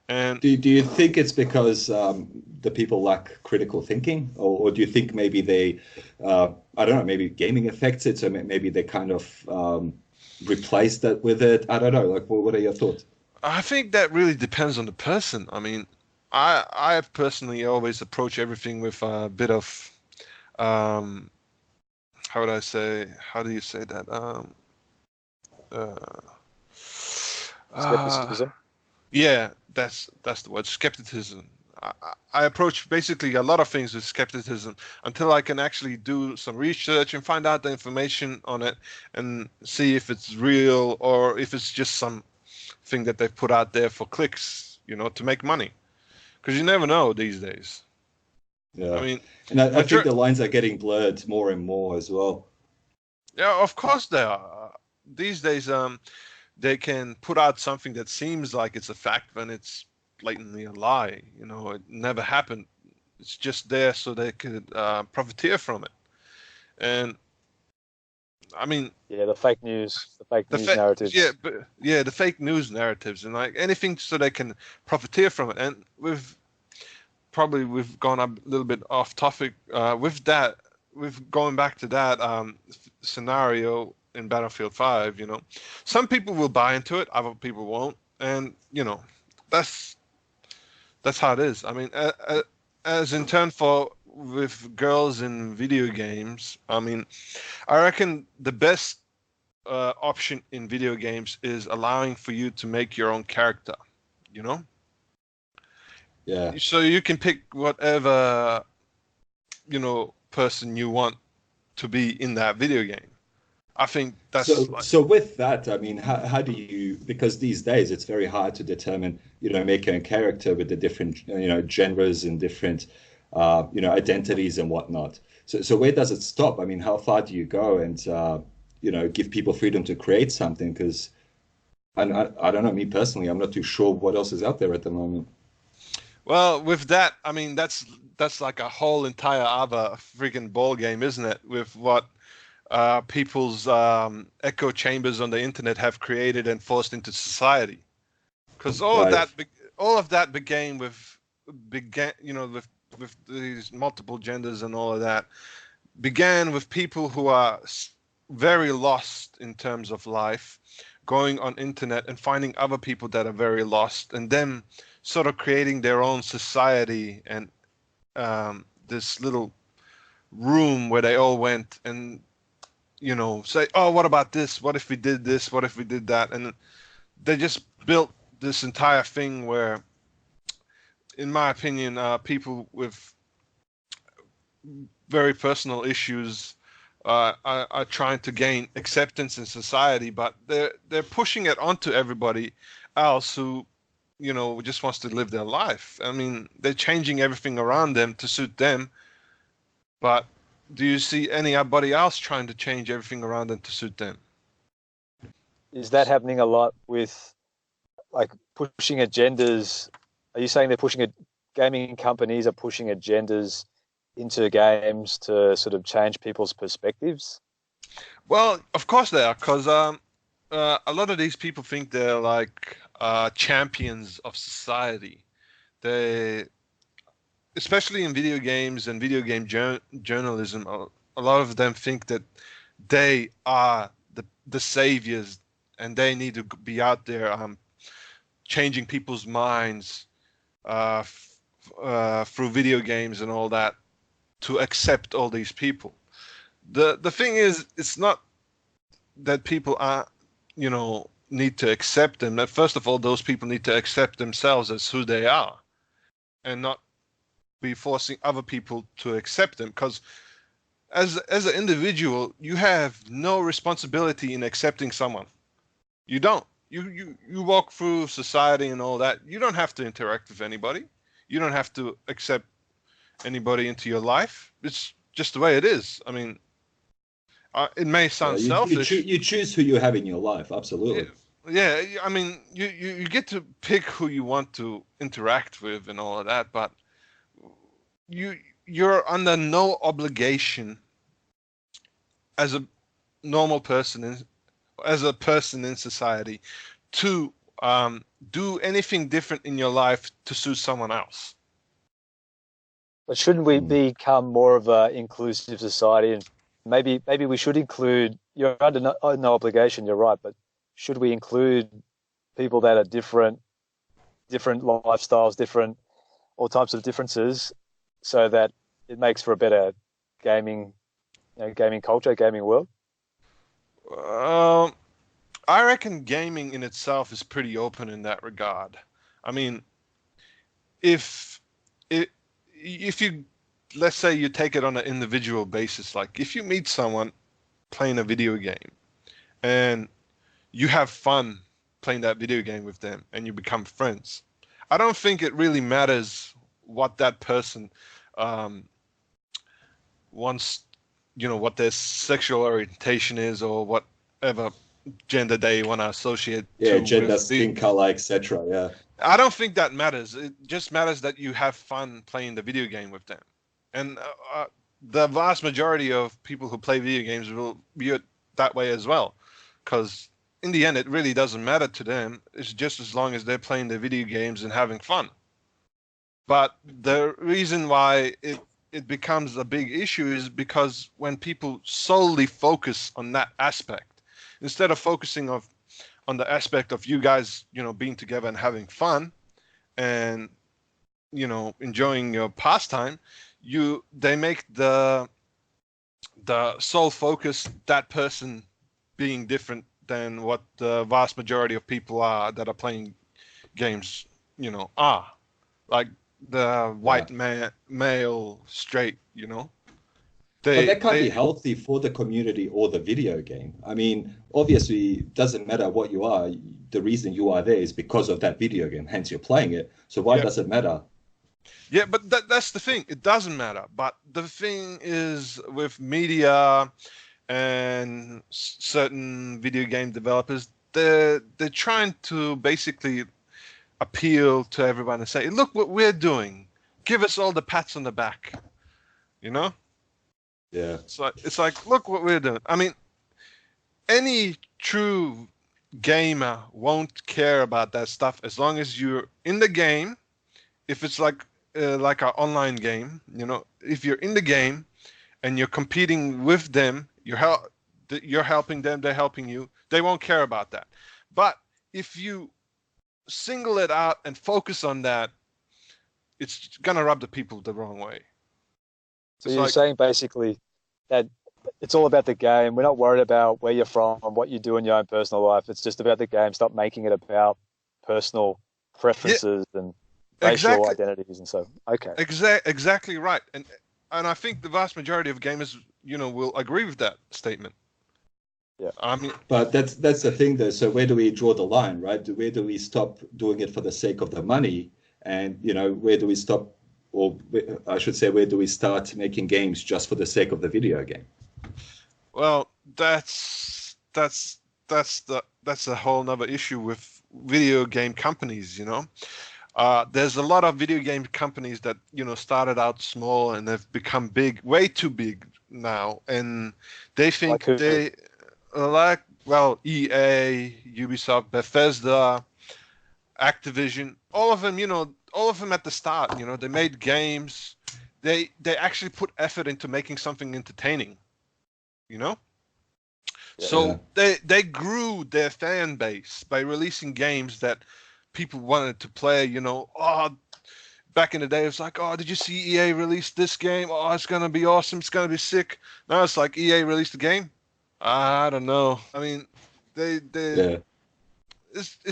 [SPEAKER 4] And
[SPEAKER 2] do you think it's because the people lack critical thinking, or do you think maybe they, I don't know, maybe gaming affects it, so maybe they kind of replace that with it? I don't know. Like, what are your thoughts?
[SPEAKER 4] I think that really depends on the person. I mean, I personally always approach everything with a bit of, how would I say? How do you say that?
[SPEAKER 1] Skepticism.
[SPEAKER 4] Yeah, that's the word, skepticism. I approach basically a lot of things with skepticism until I can actually do some research and find out the information on it and see if it's real or if it's just something that they've put out there for clicks, to make money. Because you never know these days.
[SPEAKER 2] Yeah.
[SPEAKER 4] I mean,
[SPEAKER 2] and I think the lines are getting blurred more and more as well.
[SPEAKER 4] Yeah, of course they are. These days, they can put out something that seems like it's a fact when it's blatantly a lie. It never happened. It's just there so they could profiteer from it. And I mean,
[SPEAKER 1] the fake news narratives.
[SPEAKER 4] The fake news narratives and like anything so they can profiteer from it. And we've gone a little bit off topic with that. With going back to that scenario in Battlefield 5, some people will buy into it, other people won't, and that's how it is. I mean, as in turn with girls in video games, I mean, I reckon the best option in video games is allowing for you to make your own character.
[SPEAKER 2] Yeah.
[SPEAKER 4] So you can pick whatever person you want to be in that video game. I think that's
[SPEAKER 2] so with that, I mean, how do you, because these days it's very hard to determine, making a character with the different, genres and different, identities and whatnot. So where does it stop? I mean, how far do you go and, give people freedom to create something? Because I don't know, me personally, I'm not too sure what else is out there at the moment.
[SPEAKER 4] Well, with that, I mean, that's like a whole entire other freaking ball game, isn't it? With what people's echo chambers on the internet have created and forced into society, because all of that began with these multiple genders and all of that began with people who are very lost in terms of life, going on internet and finding other people that are very lost, and them sort of creating their own society and this little room where they all went and say, oh, what about this? What if we did this? What if we did that? And they just built this entire thing where, in my opinion, people with very personal issues are trying to gain acceptance in society, but they're pushing it onto everybody else who, just wants to live their life. I mean, they're changing everything around them to suit them, but do you see anybody else trying to change everything around them to suit them?
[SPEAKER 1] Is that happening a lot with, like, pushing agendas? Are you saying gaming companies are pushing agendas into games to sort of change people's perspectives?
[SPEAKER 4] Well, of course they are, because a lot of these people think they're like champions of society. They, especially in video games and video game journalism, a lot of them think that they are the saviors, and they need to be out there changing people's minds through video games and all that, to accept all these people. The thing is, it's not that people are, need to accept them. That first of all, those people need to accept themselves as who they are, and not be forcing other people to accept them. Because as an individual, you have no responsibility in accepting someone. You don't. You walk through society and all that. You don't have to interact with anybody. You don't have to accept anybody into your life. It's just the way it is. I mean, it may sound selfish.
[SPEAKER 2] You choose who you have in your life. Absolutely.
[SPEAKER 4] Yeah. I mean, you get to pick who you want to interact with and all of that, but you're under no obligation as a normal person, as a person in society, to do anything different in your life to suit someone else.
[SPEAKER 1] But shouldn't we become more of an inclusive society? And maybe we should include, you're under no obligation, you're right, but should we include people that are different lifestyles, all types of differences, so that it makes for a better gaming culture, gaming world?
[SPEAKER 4] I reckon gaming in itself is pretty open in that regard. I mean, if you, let's say you take it on an individual basis, like if you meet someone playing a video game and you have fun playing that video game with them and you become friends, I don't think it really matters what that person wants, what their sexual orientation is, or whatever gender they want to associate.
[SPEAKER 2] Yeah, gender, skin color, etc. Yeah.
[SPEAKER 4] I don't think that matters. It just matters that you have fun playing the video game with them. And the vast majority of people who play video games will view it that way as well. Because in the end, it really doesn't matter to them. It's just as long as they're playing the video games and having fun. But the reason why it becomes a big issue is because when people solely focus on that aspect, instead of focusing on the aspect of you guys, being together and having fun and, enjoying your pastime, they make the sole focus that person being different than what the vast majority of people are that are playing games, are. Like the white male, straight,
[SPEAKER 2] But that can't be healthy for the community or the video game. I mean, obviously, it doesn't matter what you are. The reason you are there is because of that video game. Hence, you're playing it. So why does it matter?
[SPEAKER 4] Yeah, but that's the thing. It doesn't matter. But the thing is, with media and certain video game developers, they're trying to basically appeal to everyone and say, look what we're doing. Give us all the pats on the back.
[SPEAKER 2] Yeah.
[SPEAKER 4] So it's like, look what we're doing. I mean, any true gamer won't care about that stuff as long as you're in the game. If it's like an online game, if you're in the game and you're competing with them, you're helping them, they're helping you, they won't care about that. But if you single it out and focus on that, it's gonna rub the people the wrong way.
[SPEAKER 1] So you're saying basically that it's all about the game. We're not worried about where you're from, what you do in your own personal life. It's just about the game. Stop making it about personal preferences and racial identities and so. Okay.
[SPEAKER 4] Exactly right. And I think the vast majority of gamers, will agree with that statement.
[SPEAKER 1] Yeah.
[SPEAKER 4] I mean,
[SPEAKER 2] but that's the thing, though. So where do we draw the line, right? Where do we stop doing it for the sake of the money, and where do we stop, or I should say, where do we start making games just for the sake of the video game?
[SPEAKER 4] Well, that's a whole nother issue with video game companies. There's a lot of video game companies that started out small and have become big, way too big now, and they think EA, Ubisoft, Bethesda, Activision, all of them, all of them at the start, they made games. They actually put effort into making something entertaining, So they grew their fan base by releasing games that people wanted to play, back in the day, it was like, oh, did you see EA release this game? Oh, it's going to be awesome. It's going to be sick. Now it's like EA released a game. I don't know. I mean, it's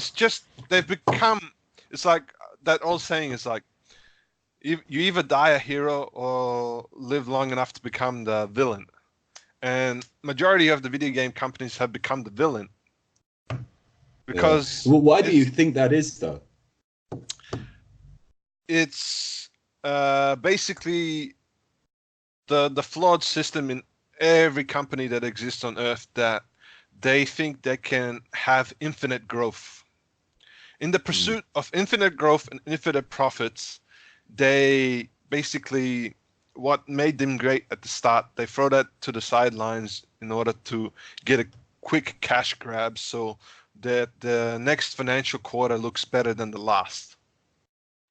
[SPEAKER 4] just, they've become, it's like that old saying is like, you either die a hero or live long enough to become the villain. And majority of the video game companies have become the villain. Because
[SPEAKER 2] well, why do you think that is, though?
[SPEAKER 4] It's basically the flawed system in every company that exists on Earth, that they think they can have infinite growth. In the pursuit of infinite growth and infinite profits, they basically, what made them great at the start, they throw that to the sidelines in order to get a quick cash grab so that the next financial quarter looks better than the last.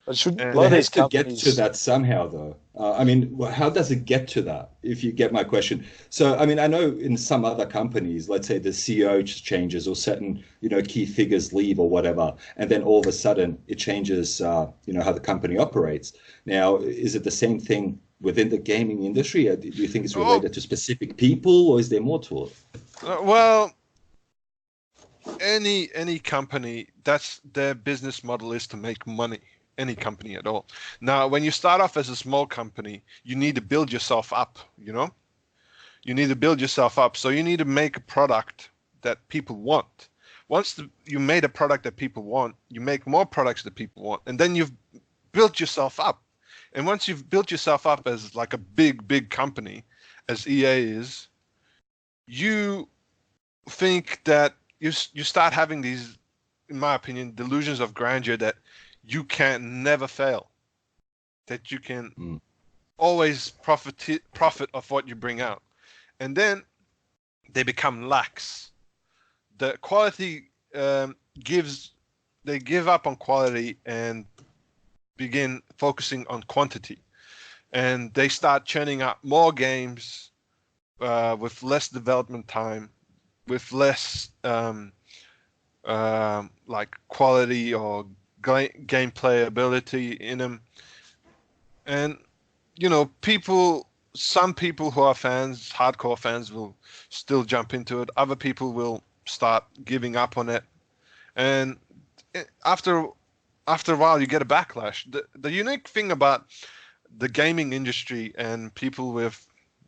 [SPEAKER 1] But should a
[SPEAKER 2] It
[SPEAKER 1] lot of
[SPEAKER 2] has
[SPEAKER 1] these
[SPEAKER 2] to
[SPEAKER 1] companies
[SPEAKER 2] get to that somehow, though. I mean, how does it get to that, if you get my question? So, I mean, I know in some other companies, let's say the CEO changes or certain, key figures leave or whatever, and then all of a sudden it changes, how the company operates. Now, is it the same thing within the gaming industry? Do you think it's related to specific people, or is there more to it?
[SPEAKER 4] Well, any company, that's their business model, is to make money. Any company at all. Now, when you start off as a small company, you need to build yourself up, You need to build yourself up. So you need to make a product that people want. Once you made a product that people want, you make more products that people want. And then you've built yourself up. And once you've built yourself up as like a big company, as EA is, you think that you start having these, in my opinion, delusions of grandeur that you can never fail, that you can always profit of what you bring out. And then they become lax. The quality they give up on quality and begin focusing on quantity. And they start churning out more games with less development time, with less like quality or gameplay ability in them. And some people who are fans, hardcore fans, will still jump into it. Other people will start giving up on it, and after a while you get a backlash. The unique thing about the gaming industry and people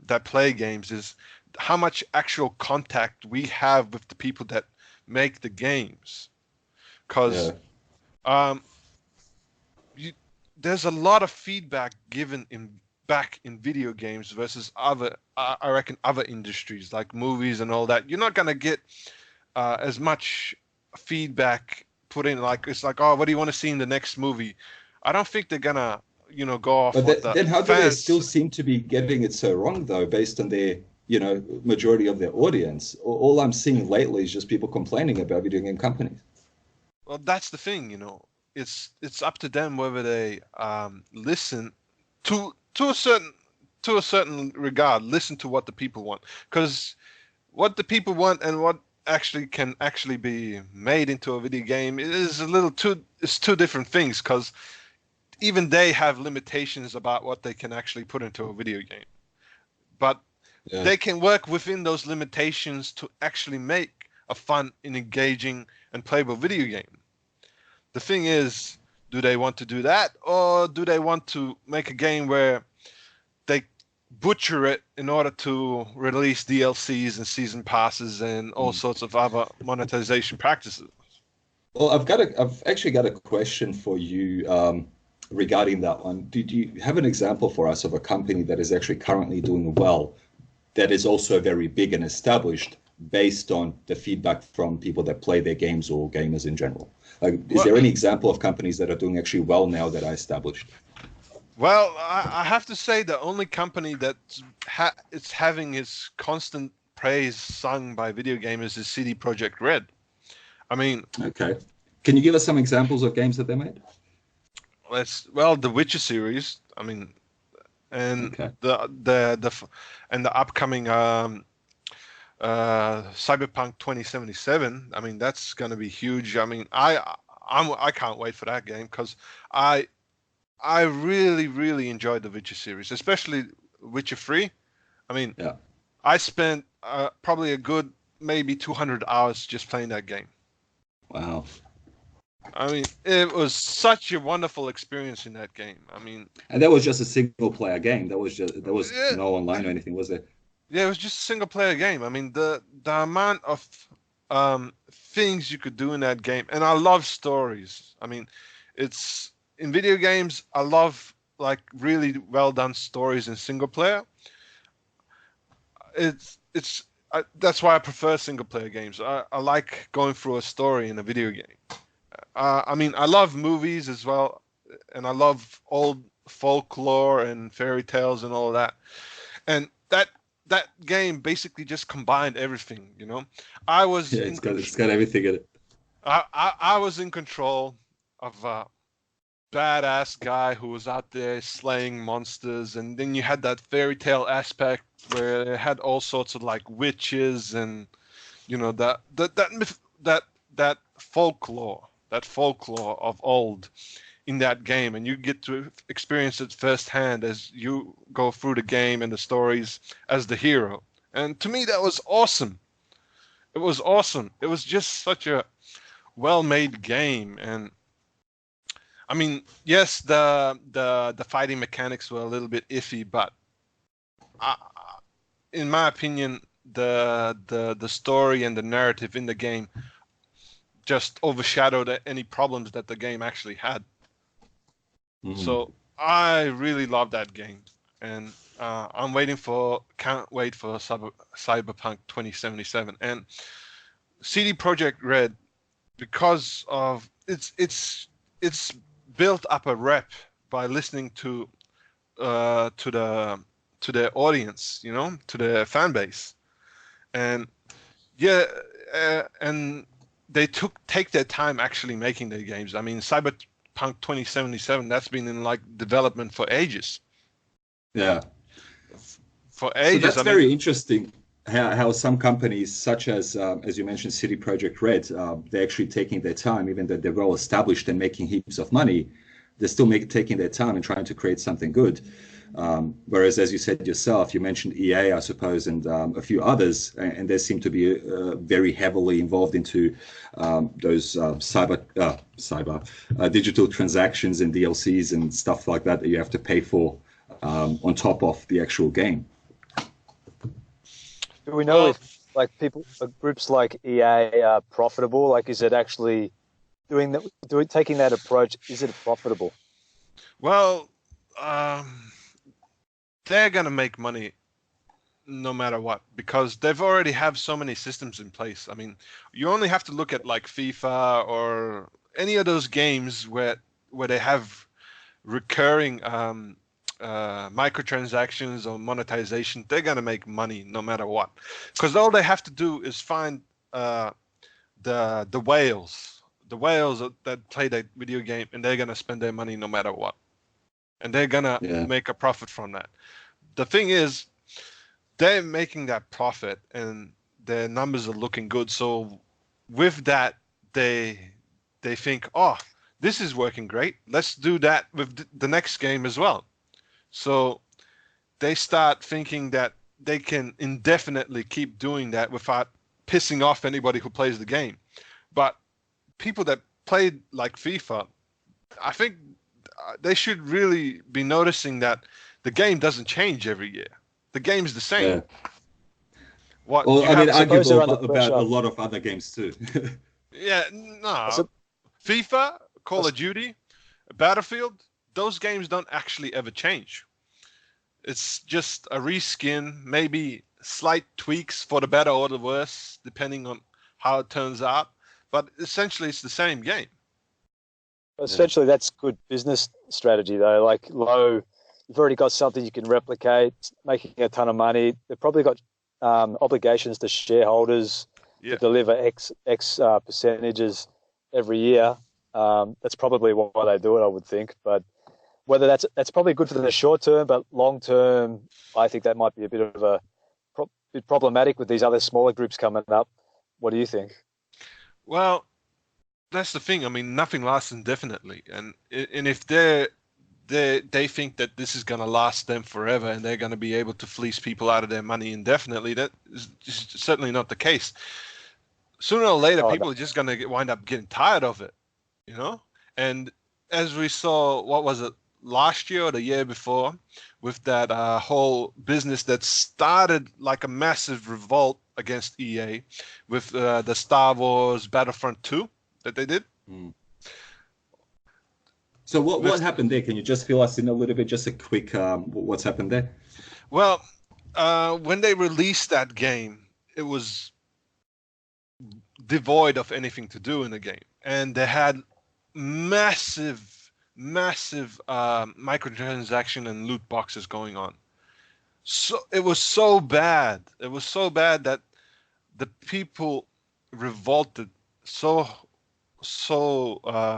[SPEAKER 4] that play games is how much actual contact we have with the people that make the games, because there's a lot of feedback given back in video games versus I reckon other industries like movies and all that. You're not gonna get as much feedback put in. Like, it's like, oh, what do you want to see in the next movie? I don't think they're gonna go off.
[SPEAKER 2] But then how do they still seem to be getting it so wrong, though, based on their majority of their audience? All I'm seeing lately is just people complaining about video game companies.
[SPEAKER 4] Well, that's the thing, It's up to them whether they listen to a certain regard. Listen to what the people want, because what the people want and what can actually be made into a video game is two different things. Because even they have limitations about what they can actually put into a video game, but they can work within those limitations to actually make a fun and engaging and playable video game. The thing is, do they want to do that, or do they want to make a game where they butcher it in order to release DLCs and season passes and all sorts of other monetization practices?
[SPEAKER 2] Well, I've actually got a question for you regarding that one. Did you have an example for us of a company that is actually currently doing well, that is also very big and established, based on the feedback from people that play their games or gamers in general? Like, is there any example of companies that are doing actually well now that are established?
[SPEAKER 4] Well, I have to say the only company that it's having its constant praise sung by video gamers is CD Projekt Red. I mean,
[SPEAKER 2] Can you give us some examples of games that they made?
[SPEAKER 4] The Witcher series. I mean, and
[SPEAKER 2] Okay.
[SPEAKER 4] the upcoming Cyberpunk 2077. I mean, that's going to be huge. I mean, I can't wait for that game because I really, really enjoyed the Witcher series, especially Witcher 3. I mean,
[SPEAKER 2] Yeah.
[SPEAKER 4] I spent probably a good maybe 200 hours just playing that game.
[SPEAKER 2] Wow.
[SPEAKER 4] I mean, it was such a wonderful experience in that game. I mean,
[SPEAKER 2] And that was just a single player game. There was
[SPEAKER 4] yeah,
[SPEAKER 2] no online or anything, was there?
[SPEAKER 4] yeah, it was just a single player game. I mean, the amount of things you could do in that game, and I love stories. I mean, it's in video games. I love like really well done stories in single player. That's why I prefer single player games. I like going through a story in a video game. I mean, I love movies as well, and I love old folklore and fairy tales and all of that. And that game basically just combined everything. You know, I was
[SPEAKER 2] Yeah, it's got everything in it.
[SPEAKER 4] I was in control of a badass guy who was out there slaying monsters, and then you had that fairy tale aspect where it had all sorts of like witches and you know that folklore of old in that game, and you get to experience it firsthand as you go through the game and the stories as the hero. And to me, that was awesome. It was awesome. It was just such a well-made game. And I mean, yes, the fighting mechanics were a little bit iffy, but in my opinion, the story and the narrative in the game just overshadowed any problems that the game actually had.
[SPEAKER 2] Mhm.
[SPEAKER 4] So I really love that game, and can't wait for Cyberpunk 2077. And CD Projekt Red, because of it's built up a rep by listening to their audience, you know, to their fan base, and yeah, and they take their time actually making their games. I mean, Cyberpunk 2077, that's been in like development for ages.
[SPEAKER 2] Yeah.
[SPEAKER 4] For ages.
[SPEAKER 2] So that's very interesting. How some companies, such as you mentioned, CD Projekt Red, they're actually taking their time, even though they're well established and making heaps of money. They're still taking their time and trying to create something good. Whereas, as you said yourself, you mentioned EA, I suppose, and a few others, and they seem to be very heavily involved into those digital transactions and DLCs and stuff like that you have to pay for on top of the actual game.
[SPEAKER 1] Do we know if like groups like EA are profitable? Like, is it actually taking that approach? Is it profitable?
[SPEAKER 4] Well, they're gonna make money no matter what because they've already have so many systems in place. I mean, you only have to look at like FIFA or any of those games where they have recurring microtransactions or monetization. They're gonna make money no matter what because all they have to do is find the whales that play that video game, and they're gonna spend their money no matter what, and they're gonna make a profit from that. The thing is, they're making that profit, and their numbers are looking good. So with that, they think, oh, this is working great. Let's do that with the next game as well. So they start thinking that they can indefinitely keep doing that without pissing off anybody who plays the game. But people that played like FIFA, I think they should really be noticing that the game doesn't change every year. The game's the same.
[SPEAKER 2] Yeah.
[SPEAKER 4] Well,
[SPEAKER 2] I mean, arguable
[SPEAKER 1] under
[SPEAKER 2] about
[SPEAKER 1] pressure.
[SPEAKER 2] a lot of other games too.
[SPEAKER 4] Yeah, no. FIFA, Call of Duty, Battlefield, those games don't actually ever change. It's just a reskin, maybe slight tweaks for the better or the worse, depending on how it turns out. But essentially, it's the same game.
[SPEAKER 1] Essentially, that's good business strategy, though. Like, you've already got something you can replicate, making a ton of money. They've probably got obligations to shareholders to deliver X percentages every year. That's probably why they do it, I would think. But whether that's probably good for the short term, but long term, I think that might be a bit of a bit problematic with these other smaller groups coming up. What do you think?
[SPEAKER 4] Well, that's the thing. I mean, nothing lasts indefinitely, and if they think that this is going to last them forever and they're going to be able to fleece people out of their money indefinitely, that is certainly not the case. Sooner or later, people are just going to wind up getting tired of it, you know? And as we saw, what was it, last year or the year before, with that whole business that started like a massive revolt against EA with the Star Wars Battlefront 2 that they did.
[SPEAKER 2] Mm. So what happened there? Can you just fill us in a little bit, just a quick what's happened there?
[SPEAKER 4] Well, when they released that game, it was devoid of anything to do in the game, and they had massive microtransaction and loot boxes going on. So it was so bad. It was so bad that the people revolted so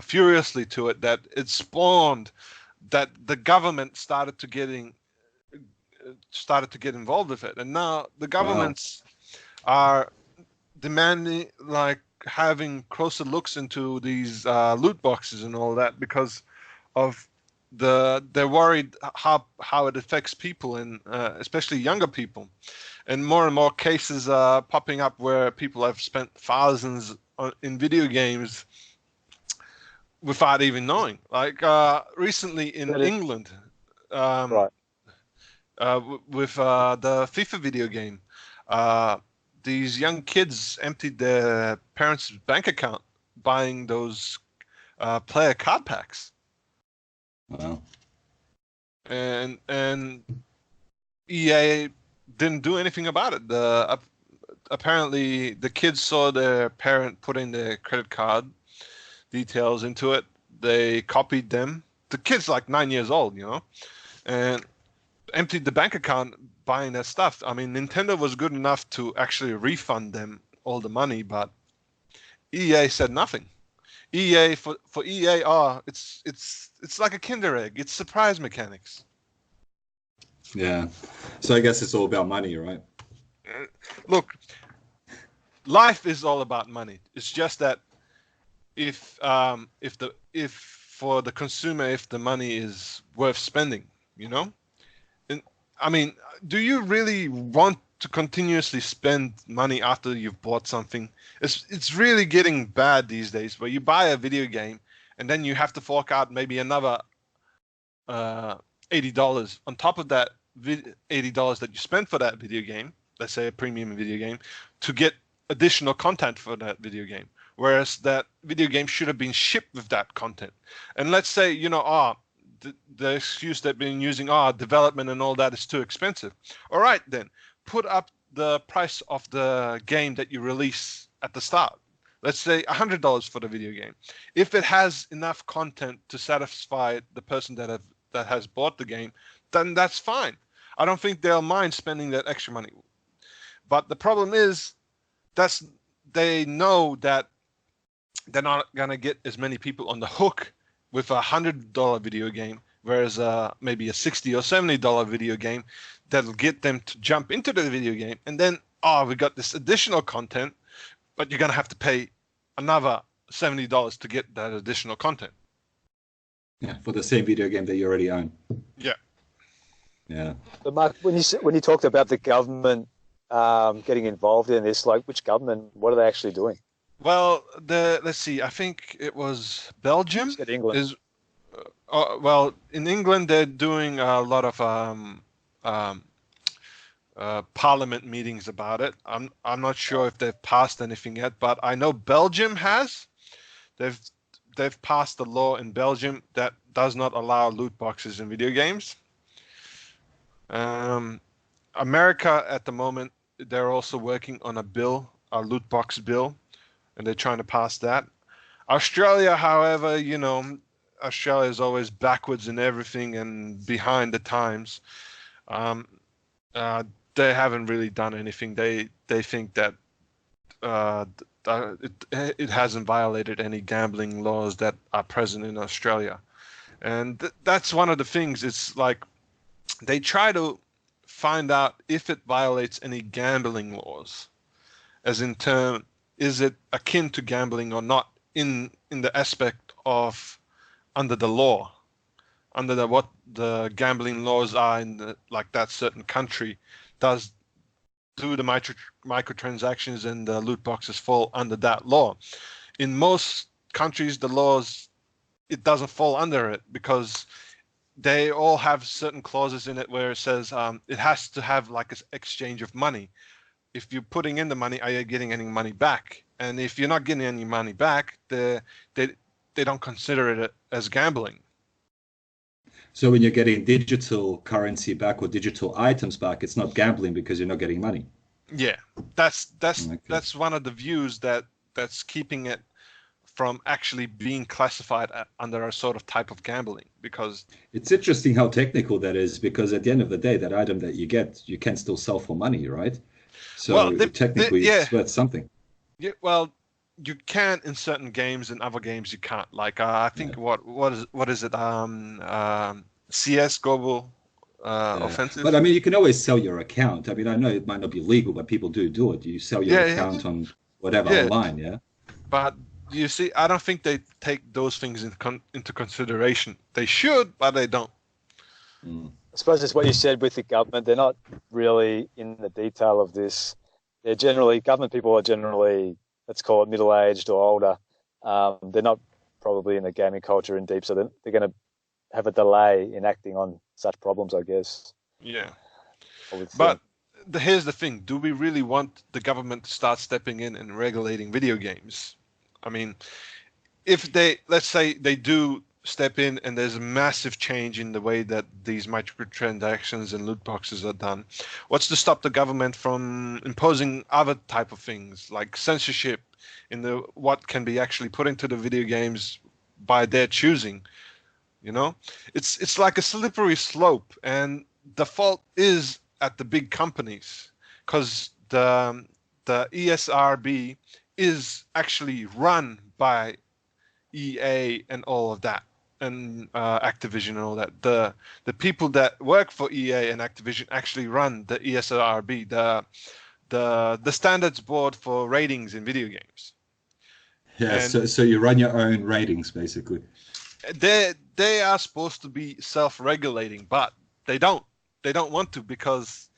[SPEAKER 4] furiously to it that it spawned that the government started to get involved with it, and now the governments are demanding, like, having closer looks into these loot boxes and all that, because of they're worried how it affects people, and especially younger people, and more cases are popping up where people have spent thousands in video games without even knowing. Like recently in England,
[SPEAKER 1] Right.
[SPEAKER 4] with the FIFA video game, these young kids emptied their parents' bank account buying those player card packs.
[SPEAKER 2] Wow.
[SPEAKER 4] And EA didn't do anything about it. Apparently the kids saw their parent putting their credit card details into it. They copied them. The kid's like 9 years old, you know, and emptied the bank account buying their stuff. I mean, Nintendo was good enough to actually refund them all the money, but EA said nothing. EA for EA, it's like a Kinder Egg. It's surprise mechanics.
[SPEAKER 2] Yeah. So I guess it's all about money, right?
[SPEAKER 4] Look, life is all about money. It's just that if for the consumer, if the money is worth spending, you know. And I mean, do you really want to continuously spend money after you've bought something? It's really getting bad these days, where you buy a video game and then you have to fork out maybe another $80 on top of that $80 that you spent for that video game. Let's say a premium video game, to get additional content for that video game, whereas that video game should have been shipped with that content. And let's say, you know, the excuse they've been using, development and all that is too expensive. All right, then put up the price of the game that you release at the start. Let's say $100 for the video game. If it has enough content to satisfy the person that has bought the game, then that's fine. I don't think they'll mind spending that extra money. But the problem is, they know that they're not gonna get as many people on the hook with a $100 video game, whereas maybe a $60 or $70 video game that'll get them to jump into the video game, and then we got this additional content, but you're gonna have to pay another $70 to get that additional content.
[SPEAKER 2] Yeah, for the same video game that you already own.
[SPEAKER 4] Yeah.
[SPEAKER 2] Yeah.
[SPEAKER 1] But Mark, when you talked about the government getting involved in this, like, which government? What are they actually doing?
[SPEAKER 4] Well, let's see. I think it was Belgium.
[SPEAKER 1] England.
[SPEAKER 4] Well, in England they're doing a lot of parliament meetings about it. I'm not sure if they've passed anything yet, but I know Belgium has. They've passed a law in Belgium that does not allow loot boxes in video games. America at the moment, they're also working on a loot box bill, and they're trying to pass that. Australia, however, you know, Australia is always backwards in everything and behind the times. They haven't really done anything. They think that it hasn't violated any gambling laws that are present in Australia. And that's one of the things. It's like they try to find out if it violates any gambling laws, as in term, is it akin to gambling or not in the aspect of under the law, under what the gambling laws are in like that certain country. Do the microtransactions and the loot boxes fall under that law? In most countries, the laws, it doesn't fall under it because they all have certain clauses in it where it says it has to have like an exchange of money. If you're putting in the money, are you getting any money back? And if you're not getting any money back, they don't consider it as gambling.
[SPEAKER 2] So when you're getting digital currency back or digital items back, it's not gambling because you're not getting money.
[SPEAKER 4] Yeah, that's one of the views that's keeping it from actually being classified under a sort of type of gambling, because
[SPEAKER 2] it's interesting how technical that is, because at the end of the day, that item that you get, you can still sell for money, right? So technically it's worth something.
[SPEAKER 4] Yeah, well, you can in certain games, in other games you can't. Like I think what is it? CS Global Offensive.
[SPEAKER 2] But I mean, you can always sell your account. I mean, I know it might not be legal, but people do it. You sell your account on whatever online, yeah.
[SPEAKER 4] But you see, I don't think they take those things into consideration. They should, but they don't.
[SPEAKER 1] I suppose it's what you said with the government. They're not really in the detail of this. Government people are generally, let's call it middle-aged or older. They're not probably in the gaming culture in deep, so they're going to have a delay in acting on such problems, I guess.
[SPEAKER 4] Yeah. But here's the thing. Do we really want the government to start stepping in and regulating video games? I mean, if let's say they do step in and there's a massive change in the way that these microtransactions and loot boxes are done, what's to stop the government from imposing other type of things like censorship in what can be actually put into the video games by their choosing? You know, it's like a slippery slope, and the fault is at the big companies, because the ESRB is actually run by EA and all of that, and Activision and all that. The people that work for EA and Activision actually run the ESRB, the standards board for ratings in video games.
[SPEAKER 2] Yeah, so you run your own ratings basically.
[SPEAKER 4] They are supposed to be self-regulating, but they don't want to, because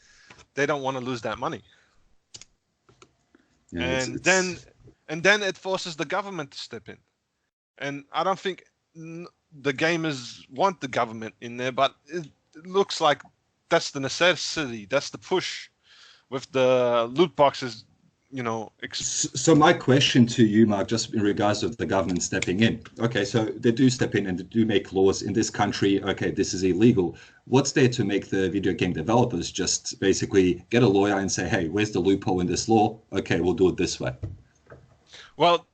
[SPEAKER 4] they don't want to lose that money. Yeah, and then it forces the government to step in. And I don't think the gamers want the government in there, but it looks like that's the necessity, that's the push with the loot boxes, you know.
[SPEAKER 2] So my question to you, Mark, just in regards of the government stepping in. Okay, so they do step in and they do make laws in this country. Okay, this is illegal. What's there to make the video game developers just basically get a lawyer and say, hey, where's the loophole in this law? Okay, we'll do it this way.
[SPEAKER 4] Well,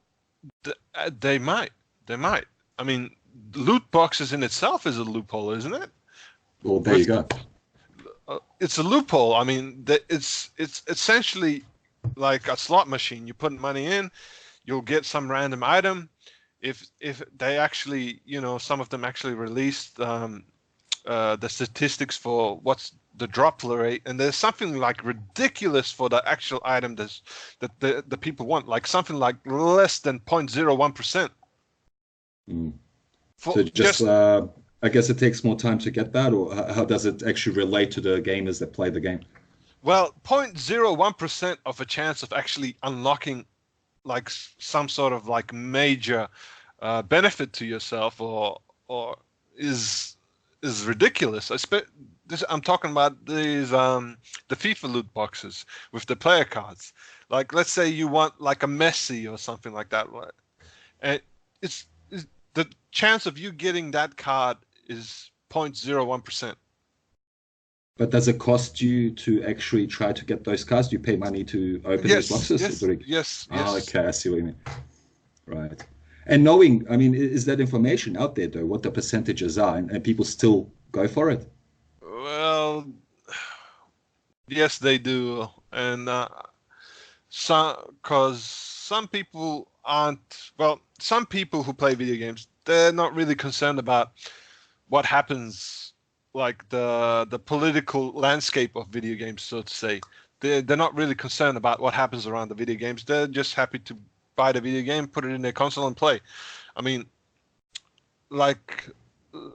[SPEAKER 4] they might. I mean, loot boxes in itself is a loophole, isn't it?
[SPEAKER 2] Well, there you go.
[SPEAKER 4] It's a loophole. I mean, it's essentially like a slot machine. You put money in, you'll get some random item. If they actually, you know, some of them actually released the statistics for what's the drop rate, and there's something like ridiculous for the actual item that the people want, like something like less than 0.01%.
[SPEAKER 2] So just I guess it takes more time to get that, or how does it actually relate to the gamers that play the game?
[SPEAKER 4] Well, 0.01% of a chance of actually unlocking like some sort of like major benefit to yourself, or is ridiculous. I'm talking about these the FIFA loot boxes with the player cards. Like, let's say you want like a Messi or something like that, and it's the chance of you getting that card is 0.01%.
[SPEAKER 2] But does it cost you to actually try to get those cards? Do you pay money to open those boxes?
[SPEAKER 4] Yes.
[SPEAKER 2] Oh, okay, I see what you mean. Right. And knowing, I mean, is that information out there, though, what the percentages are, and people still go for it?
[SPEAKER 4] Well, yes, they do. And Some people aren't. Well, some people who play video games, they're not really concerned about what happens, like the political landscape of video games, so to say. They're not really concerned about what happens around the video games. They're just happy to buy the video game, put it in their console, and play. I mean, like,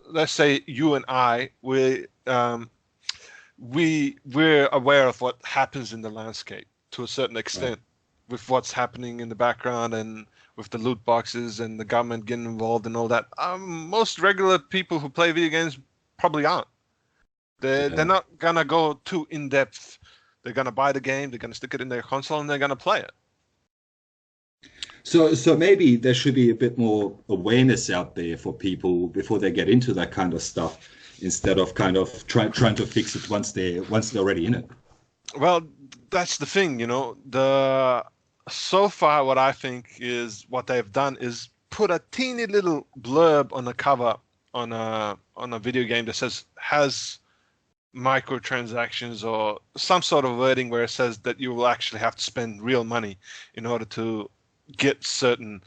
[SPEAKER 4] let's say you and I, we're aware of what happens in the landscape to a certain extent, with what's happening in the background and with the loot boxes and the government getting involved and all that. Most regular people who play video games probably aren't. They're not gonna go too in depth. They're gonna buy the game, they're gonna stick it in their console, and they're gonna play it.
[SPEAKER 2] So maybe there should be a bit more awareness out there for people before they get into that kind of stuff, instead of kind of trying to fix it once they're already in it.
[SPEAKER 4] Well, that's the thing, you know. So far, what I think is what they've done is put a teeny little blurb on the cover on a video game that says has microtransactions or some sort of wording where it says that you will actually have to spend real money in order to get certain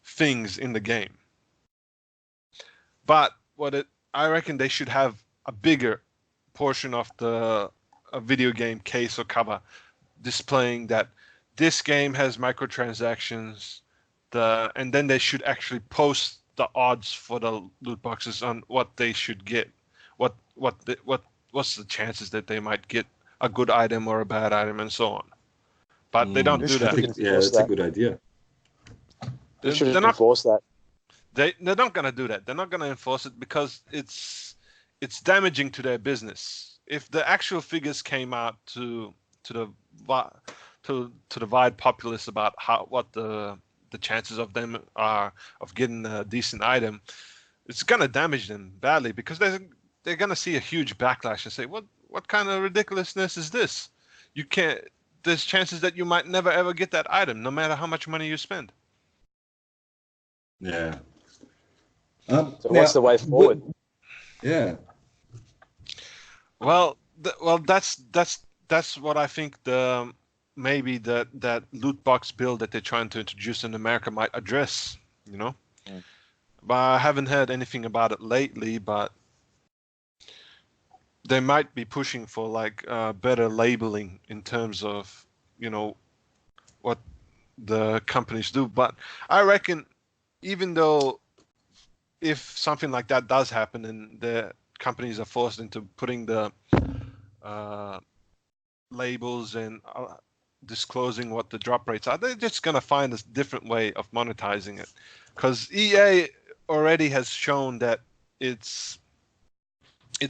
[SPEAKER 4] things in the game. But I reckon they should have a bigger portion of the video game case or cover displaying that this game has microtransactions, and then they should actually post the odds for the loot boxes on what they should get, what's the chances that they might get a good item or a bad item, and so on. But they don't do that.
[SPEAKER 2] That's a good idea.
[SPEAKER 1] They should enforce that.
[SPEAKER 4] They're not going to do that. They're not going to enforce it because it's damaging to their business. If the actual figures came out to the wide populace about what the chances of them are of getting a decent item, it's going to damage them badly, because they're going to see a huge backlash and say, what kind of ridiculousness is this? You can't. There's chances that you might never ever get that item, no matter how much money you spend.
[SPEAKER 2] Yeah.
[SPEAKER 1] So what's the way forward?
[SPEAKER 2] Yeah.
[SPEAKER 4] Well, that's what I think maybe that loot box bill that they're trying to introduce in America might address. You know, but I haven't heard anything about it lately. But they might be pushing for like better labeling in terms of, you know, what the companies do. But I reckon, even though if something like that does happen and the companies are forced into putting the labels and disclosing what the drop rates are, they're just going to find a different way of monetizing it. Because EA already has shown that its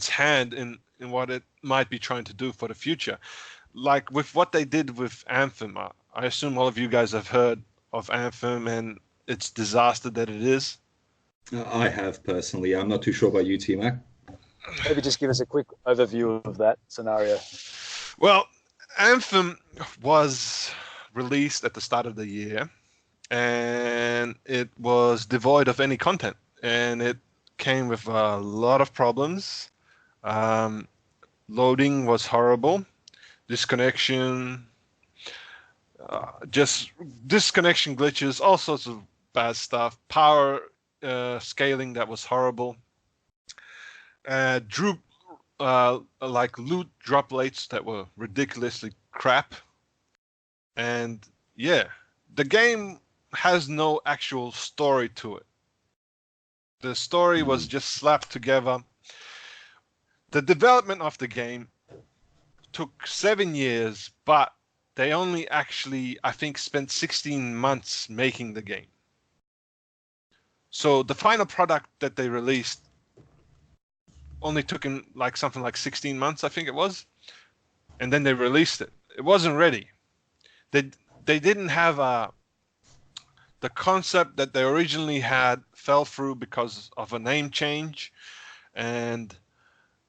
[SPEAKER 4] hand in what it might be trying to do for the future. Like with what they did with Anthem. I assume all of you guys have heard of Anthem and its disaster that it is.
[SPEAKER 2] I have personally. I'm not too sure about you, T-Mac.
[SPEAKER 1] Maybe just give us a quick overview of that scenario.
[SPEAKER 4] Well, Anthem was released at the start of the year, and it was devoid of any content, and it came with a lot of problems. Loading was horrible, disconnection glitches, all sorts of bad stuff, power scaling that was horrible, like loot drop rates that were ridiculously crap. And yeah, the game has no actual story to it. The story was just slapped together. The development of the game took 7 years, but they only actually, I think, spent 16 months making the game. So the final product that they released only took in like something like 16 months, I think it was. And then they released it. It wasn't ready. They didn't have the concept that they originally had fell through because of a name change, and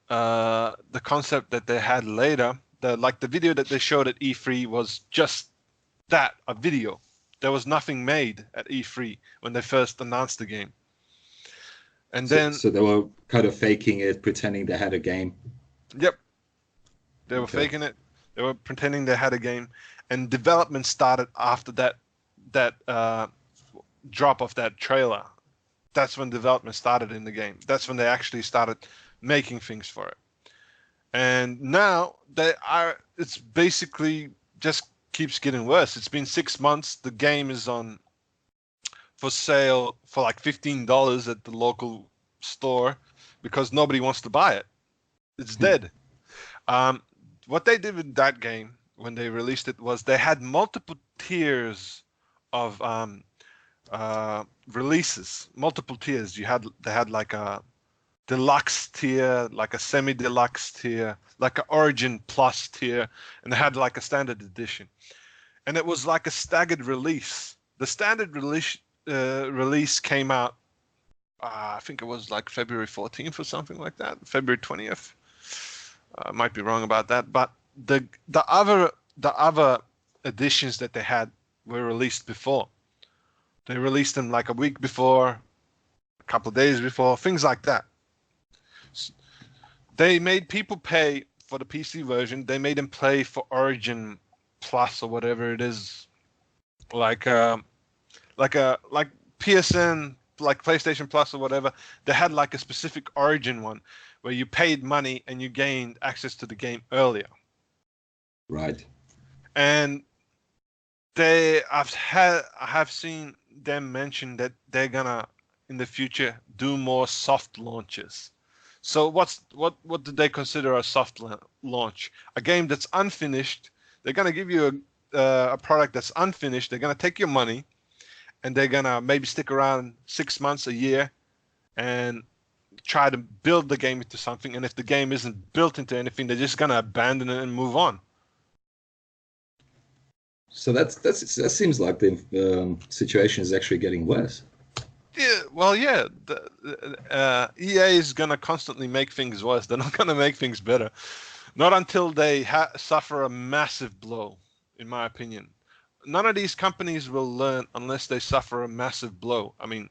[SPEAKER 4] the concept that they had later, the video that they showed at E3 was just that, a video. There was nothing made at E3 when they first announced the game. And
[SPEAKER 2] so they were kind of faking it, pretending they had a game.
[SPEAKER 4] Yep. They were faking it. They were pretending they had a game, and development started after that drop of that trailer. That's when development started in the game. That's when they actually started making things for it. And now it's basically just keeps getting worse. It's been 6 months. The game is for sale for like $15 at the local store because nobody wants to buy it. It's dead. What they did with that game when they released it was they had multiple tiers of releases, multiple tiers. They had like a deluxe tier, like a semi-deluxe tier, like an Origin Plus tier, and they had like a standard edition. And it was like a staggered release. The standard release came out, I think it was like February 14th or something like that, February 20th. I might be wrong about that, but the other editions that they had were released before. They released them like a week before, a couple of days before, things like that. They made people pay for the PC version. They made them play for Origin Plus or whatever it is, like PSN, like PlayStation Plus or whatever. They had like a specific Origin one where you paid money and you gained access to the game earlier.
[SPEAKER 2] Right.
[SPEAKER 4] And I have seen them mention that they're gonna in the future do more soft launches. So what do they consider a soft launch? A game that's unfinished. They're gonna give you a product that's unfinished. They're gonna take your money, and they're gonna maybe stick around 6 months, a year, and try to build the game into something. And if the game isn't built into anything, they're just gonna abandon it and move on.
[SPEAKER 2] So that seems like the situation is actually getting worse.
[SPEAKER 4] Yeah, well, yeah. EA is gonna constantly make things worse. They're not gonna make things better. Not until they suffer a massive blow, in my opinion. None of these companies will learn unless they suffer a massive blow. I mean,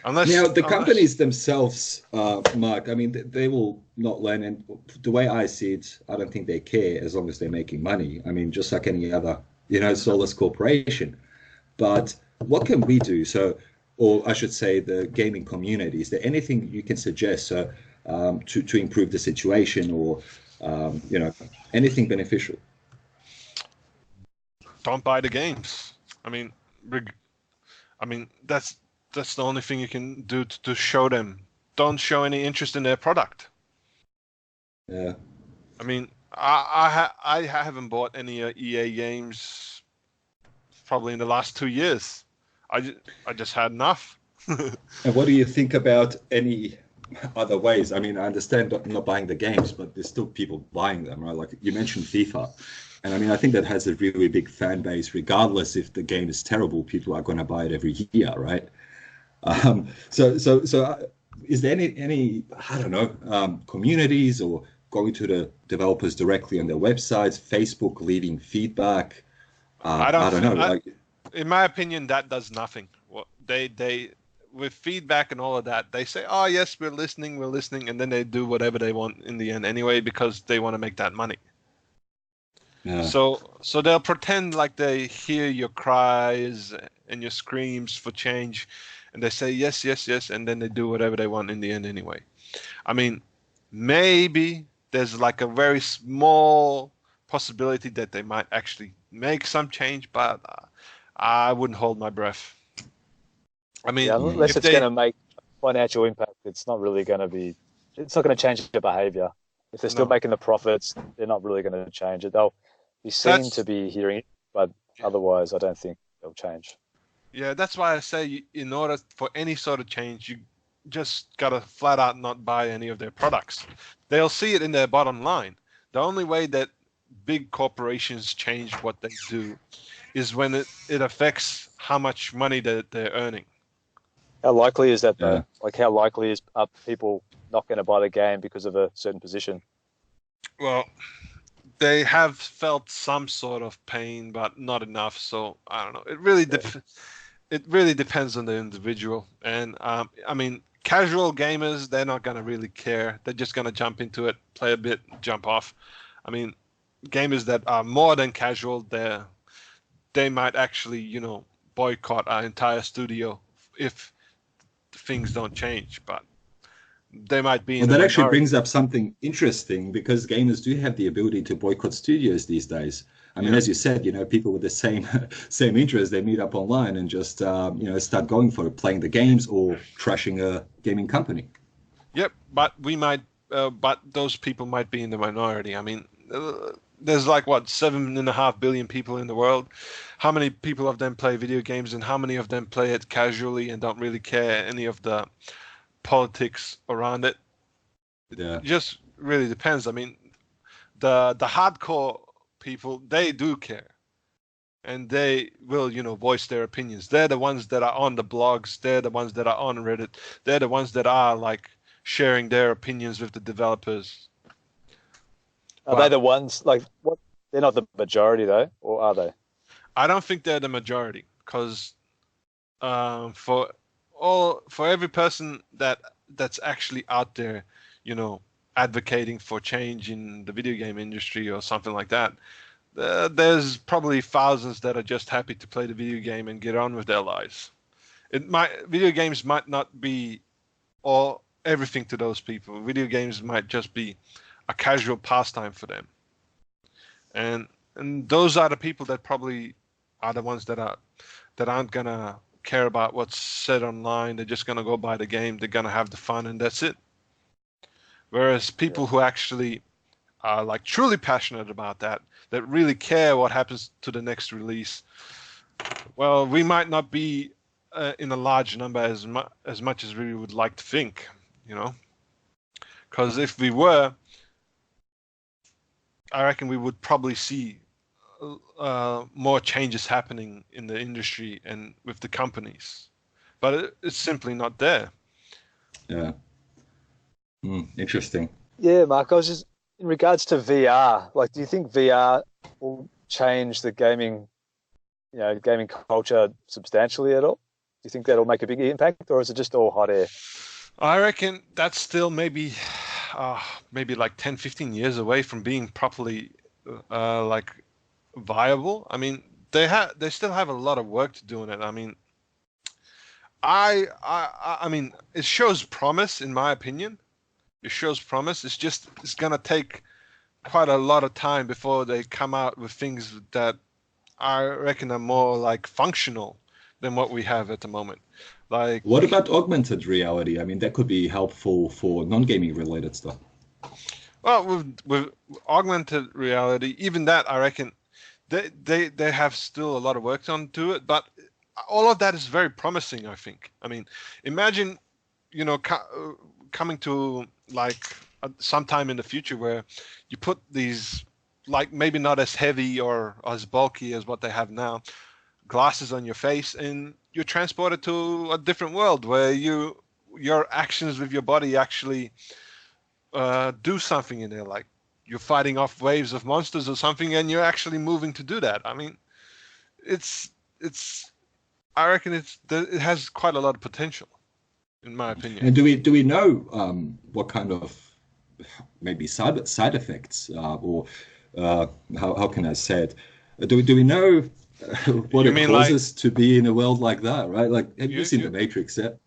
[SPEAKER 2] companies themselves, Mark, I mean, they will not learn. And the way I see it, I don't think they care as long as they're making money. I mean, just like any other, soulless corporation. But what can we do? So, or I should say, the gaming community. Is there anything you can suggest to improve the situation, or anything beneficial?
[SPEAKER 4] Don't buy the games. I mean, that's the only thing you can do to show them. Don't show any interest in their product.
[SPEAKER 2] Yeah.
[SPEAKER 4] I mean, I haven't bought any EA games probably in the last 2 years. I just had enough.
[SPEAKER 2] And what do you think about any other ways? I mean, I understand not buying the games, but there's still people buying them, right? Like you mentioned FIFA. And I mean, I think that has a really big fan base, regardless if the game is terrible, people are going to buy it every year, right? So is there any I don't know, communities or going to the developers directly on their websites, Facebook leaving feedback? I don't know.
[SPEAKER 4] In my opinion, that does nothing. Well, they with feedback and all of that, they say, "Oh yes, we're listening," and then they do whatever they want in the end anyway because they want to make that money.
[SPEAKER 2] Yeah.
[SPEAKER 4] So they'll pretend like they hear your cries and your screams for change, and they say yes, yes, yes, and then they do whatever they want in the end anyway. I mean, maybe there's like a very small possibility that they might actually make some change, but I wouldn't hold my breath. I mean,
[SPEAKER 1] unless it's going to make financial impact, it's not really going to be. It's not going to change their behavior. If they're still making the profits, they're not really going to change it. They'll be seen to be hearing it, but otherwise, I don't think they'll change.
[SPEAKER 4] Yeah, that's why I say in order for any sort of change, you just got to flat out not buy any of their products. They'll see it in their bottom line. The only way that big corporations change what they do is when it affects how much money that they're earning.
[SPEAKER 1] How likely is that, though? Like, how likely is people not going to buy the game because of a certain position?
[SPEAKER 4] Well, they have felt some sort of pain, but not enough. So I don't know. It really depends on the individual. And I mean, casual gamers, they're not going to really care. They're just going to jump into it, play a bit, jump off. I mean, gamers that are more than casual, they might actually, boycott our entire studio if things don't change. But they might be in
[SPEAKER 2] Well,
[SPEAKER 4] the
[SPEAKER 2] that actually
[SPEAKER 4] minority.
[SPEAKER 2] brings up something interesting because gamers do have the ability to boycott studios these days. I mean,
[SPEAKER 4] Yeah.
[SPEAKER 2] as you said, people with the same same interest, they meet up online and just start going for it, playing the games or trashing a gaming company.
[SPEAKER 4] Yep, but those people might be in the minority. I mean, there's like what 7.5 billion people in the world. How many people of them play video games, and how many of them play it casually and don't really care any of the politics around it?
[SPEAKER 2] Yeah.
[SPEAKER 4] It just really depends. I mean, the hardcore people, they do care, and they will, voice their opinions. They're the ones that are on the blogs. They're the ones that are on Reddit. They're the ones that are like sharing their opinions with the developers.
[SPEAKER 1] Are they the ones like what? They're not the majority though, or are they?
[SPEAKER 4] I don't think they're the majority, because for every person that's actually out there, advocating for change in the video game industry or something like that, there's probably thousands that are just happy to play the video game and get on with their lives. Video games might not be all everything to those people. Video games might just be a casual pastime for them, and those are the people that probably are the ones that aren't gonna care about what's said online. They're just gonna go buy the game. They're gonna have the fun, and that's it. Whereas people who actually are like truly passionate about that really care what happens to the next release, well, we might not be in a large number as much as we would like to think, because if we were, I reckon we would probably see more changes happening in the industry and with the companies, but it's simply not there.
[SPEAKER 2] Yeah. Interesting.
[SPEAKER 1] Yeah, Mark, I was just in regards to VR, like, do you think VR will change the gaming culture substantially at all? Do you think that'll make a big impact, or is it just all hot air?
[SPEAKER 4] I reckon that's still maybe like 10, 15 years away from being properly like viable. I mean, they still have a lot of work to do in it. I mean, I mean, it shows promise, in my opinion. It shows promise. It's gonna take quite a lot of time before they come out with things that I reckon are more like functional than what we have at the moment. Like,
[SPEAKER 2] what about augmented reality? I mean, that could be helpful for non-gaming related stuff.
[SPEAKER 4] Well, with augmented reality, even that, I reckon they have still a lot of work on to it, but all of that is very promising, I think. I mean, imagine, coming to like sometime in the future where you put these, like, maybe not as heavy or as bulky as what they have now, glasses on your face, and you're transported to a different world where your actions with your body actually do something in there, like you're fighting off waves of monsters or something, and you're actually moving to do that. I mean, I reckon it has quite a lot of potential, in my opinion.
[SPEAKER 2] And do we know what kind of maybe side effects or how can I say it? Do we know what it causes to be in a world like that? Right? Like, have you seen The Matrix yet?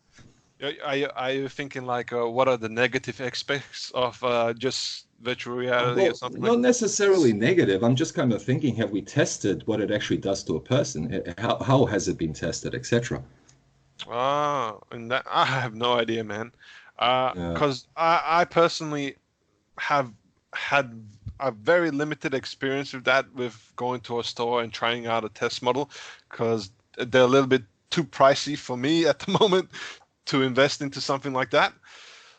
[SPEAKER 4] Are you thinking like what are the negative aspects of just virtual reality or something?
[SPEAKER 2] Not necessarily negative. I'm just kind of thinking: have we tested what it actually does to a person? How has it been tested, etc.?
[SPEAKER 4] And that I have no idea, man. Because I personally have had a very limited experience with that, with going to a store and trying out a test model, because they're a little bit too pricey for me at the moment to invest into something like that.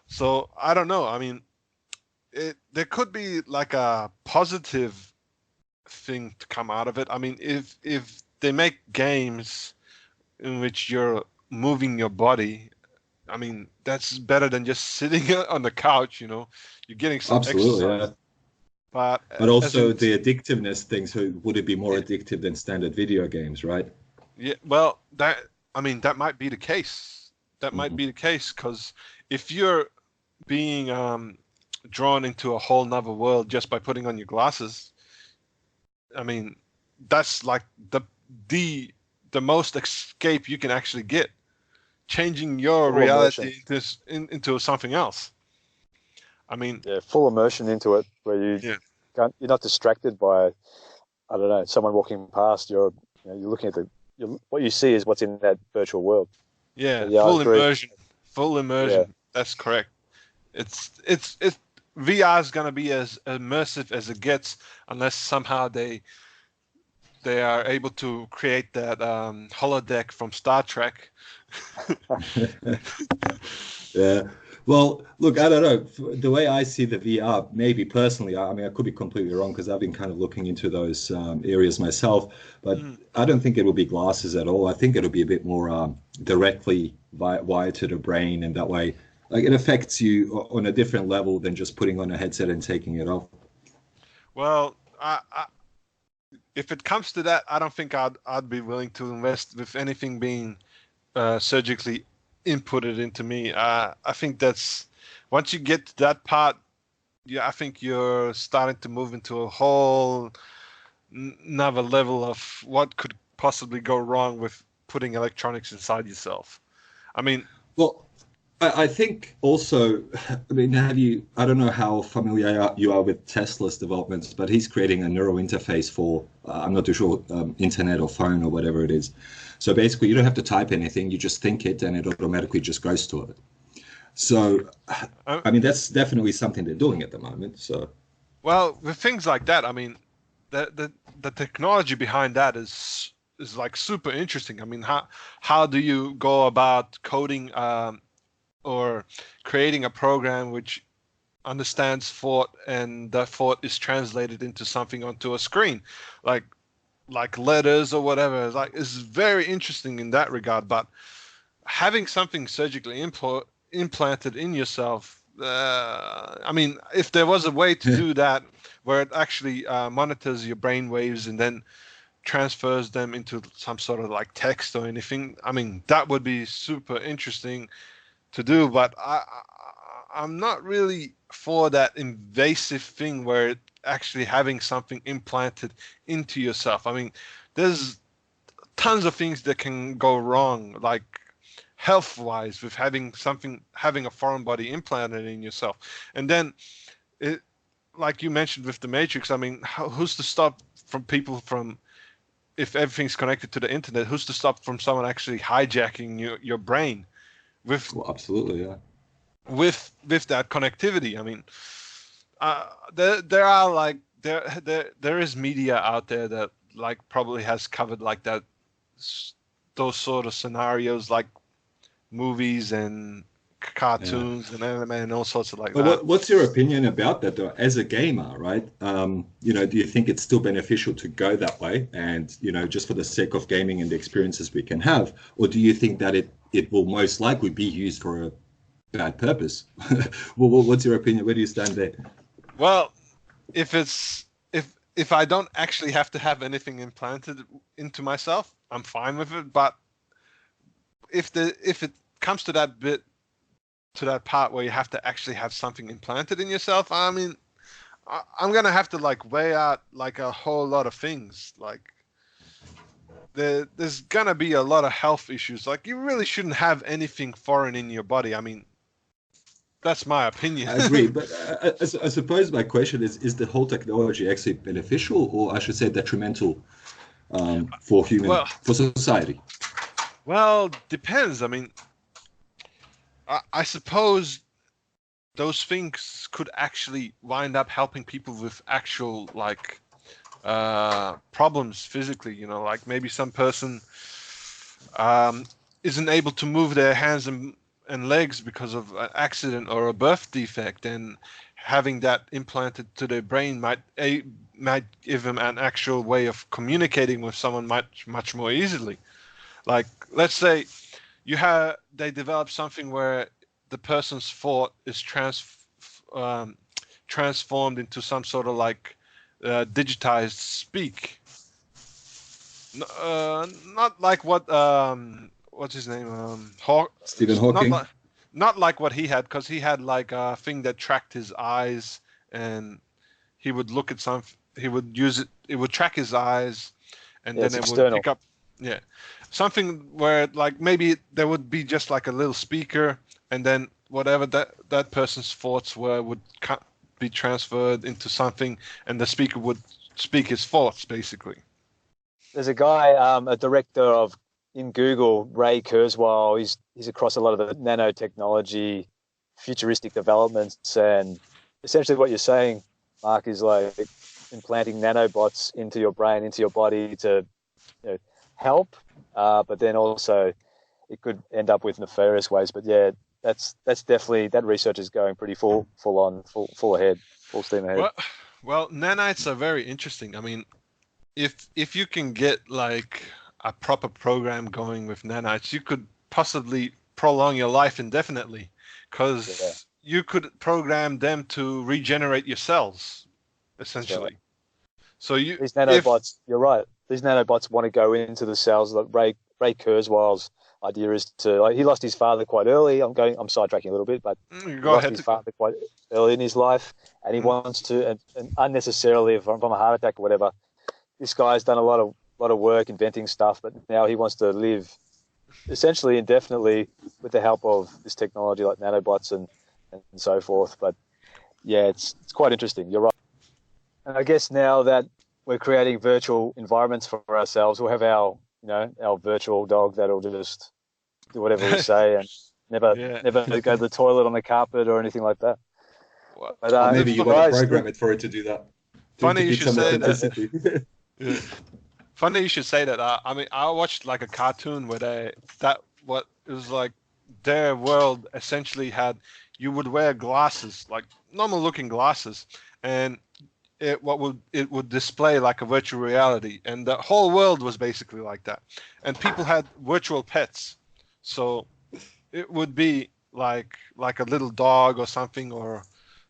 [SPEAKER 4] So I don't know. I mean, there could be like a positive thing to come out of it. I mean, if they make games in which you're moving your body, I mean, that's better than just sitting on the couch. You're getting some exercise.
[SPEAKER 2] Yeah.
[SPEAKER 4] But
[SPEAKER 2] also the addictiveness thing. So would it be more addictive than standard video games, right?
[SPEAKER 4] Yeah. Well, that might be the case. That might be the case, because if you're being drawn into a whole nother world just by putting on your glasses, I mean, that's like the the most escape you can actually get, changing your
[SPEAKER 1] Full immersion.
[SPEAKER 4] reality into something else. I mean,
[SPEAKER 1] Yeah, full immersion into it, where
[SPEAKER 4] yeah,
[SPEAKER 1] you're not distracted by, I don't know, someone walking past. You're looking at what you see is what's in that virtual world. So,
[SPEAKER 4] yeah,
[SPEAKER 1] yeah, I agree.
[SPEAKER 4] full
[SPEAKER 1] Yeah,
[SPEAKER 4] immersion. That's correct. It's VR is gonna be as immersive as it gets, unless somehow they are able to create that holodeck from Star Trek.
[SPEAKER 2] Yeah. Well, look, I don't know. The way I see the VR, maybe personally, I mean, I could be completely wrong because I've been kind of looking into those areas myself, but
[SPEAKER 4] Mm.
[SPEAKER 2] I don't think it will be glasses at all. I think it'll be a bit more directly wired to the brain, and that way, like it affects you on a different level than just putting on a headset and taking it off.
[SPEAKER 4] Well, if it comes to that, I don't think I'd be willing to invest with anything being surgically inputted into me. I think that's once you get to that part, yeah, I think you're starting to move into a whole another level of what could possibly go wrong with putting electronics inside yourself. I mean,
[SPEAKER 2] Well, I think also, I mean, I don't know how familiar you are with Tesla's developments, but he's creating a neural interface for, I'm not too sure, internet or phone or whatever it is. So basically, you don't have to type anything, you just think it and it automatically just goes to it. So,
[SPEAKER 4] uh,
[SPEAKER 2] I mean, that's definitely something they're doing at the moment. So,
[SPEAKER 4] well, with things like that, I mean, the technology behind that is like super interesting. I mean, how do you go about coding or creating a program which understands thought and that thought is translated into something onto a screen, like letters or whatever? It's very interesting in that regard. But having something surgically implanted in yourself, I mean, if there was a way to do that where it actually monitors your brain waves and then transfers them into some sort of like text or anything, I mean, that would be super interesting to do. But I'm not really for that invasive thing where it actually having something implanted into yourself. I mean, there's tons of things that can go wrong, like health-wise, with having a foreign body implanted in yourself. And then, it, like you mentioned with the Matrix, I mean, who's to stop from people from, if everything's connected to the internet, who's to stop from someone actually hijacking your brain with
[SPEAKER 2] well, absolutely, yeah.
[SPEAKER 4] with that connectivity? I mean, there are like there is media out there that like probably has covered like that those sort of scenarios, like movies and
[SPEAKER 2] Yeah.
[SPEAKER 4] cartoons and anime and all sorts of like
[SPEAKER 2] But
[SPEAKER 4] that.
[SPEAKER 2] what's your opinion about that, though? As a gamer, right? Do you think it's still beneficial to go that way, and just for the sake of gaming and the experiences we can have, or do you think that it will most likely be used for a bad purpose? Well, what's your opinion? Where do you stand there?
[SPEAKER 4] Well, if it's if I don't actually have to have anything implanted into myself, I'm fine with it. But if it comes to that bit, to that part where you have to actually have something implanted in yourself, I mean, I'm gonna have to like weigh out like a whole lot of things. Like there's gonna be a lot of health issues. Like you really shouldn't have anything foreign in your body. I mean, that's my opinion.
[SPEAKER 2] I agree, but I suppose my question is the whole technology actually beneficial, or I should say detrimental
[SPEAKER 4] Well,
[SPEAKER 2] for society?
[SPEAKER 4] well, depends. I mean, I suppose those things could actually wind up helping people with actual like problems physically. Like maybe some person isn't able to move their hands and legs because of an accident or a birth defect, and having that implanted to their brain might give them an actual way of communicating with someone much more easily. Like let's say they develop something where the person's thought is transformed into some sort of like digitized speak. Not like what's his name?
[SPEAKER 2] Stephen
[SPEAKER 4] Not
[SPEAKER 2] Hawking.
[SPEAKER 4] like what he had, because he had like a thing that tracked his eyes, and he would look at he would use it. It would track his eyes, and
[SPEAKER 1] Yeah,
[SPEAKER 4] then
[SPEAKER 1] it's
[SPEAKER 4] it
[SPEAKER 1] external.
[SPEAKER 4] would pick up. Yeah, something where like maybe there would be just like a little speaker, and then whatever that person's thoughts were would be transferred into something, and the speaker would speak his thoughts basically.
[SPEAKER 1] There's a guy, a director in Google, Ray Kurzweil. He's across a lot of the nanotechnology, futuristic developments, and essentially what you're saying, Mark, is like implanting nanobots into your brain, into your body to help, but then also it could end up with nefarious ways. But yeah, that's definitely, that research is going pretty full ahead, full steam ahead.
[SPEAKER 4] Well, nanites are very interesting. I mean, if you can get like a proper program going with nanites, you could possibly prolong your life indefinitely, because you could program them to regenerate your cells, essentially. So
[SPEAKER 1] these nanobots, you're right. These nanobots want to go into the cells. Like Ray Kurzweil's idea is to, like, he lost his father quite early. I'm sidetracking a little bit, but he lost his father quite early in his life, and he wants to, and unnecessarily from a heart attack or whatever. This guy's done a lot of work inventing stuff, but now he wants to live essentially indefinitely with the help of this technology like nanobots and so forth. But yeah, it's quite interesting. You're right. And I guess now that we're creating virtual environments for ourselves, we'll have our virtual dog that'll just do whatever we say and never go to the toilet on the carpet or anything like that.
[SPEAKER 2] But, maybe you want to program it for it to do that.
[SPEAKER 4] Funny you should say that. Yeah. Funny you should say that. I mean, I watched like a cartoon where it was like their world essentially you would wear glasses, like normal looking glasses, and it would display like a virtual reality, and the whole world was basically like that. And people had virtual pets, so it would be like a little dog or something, or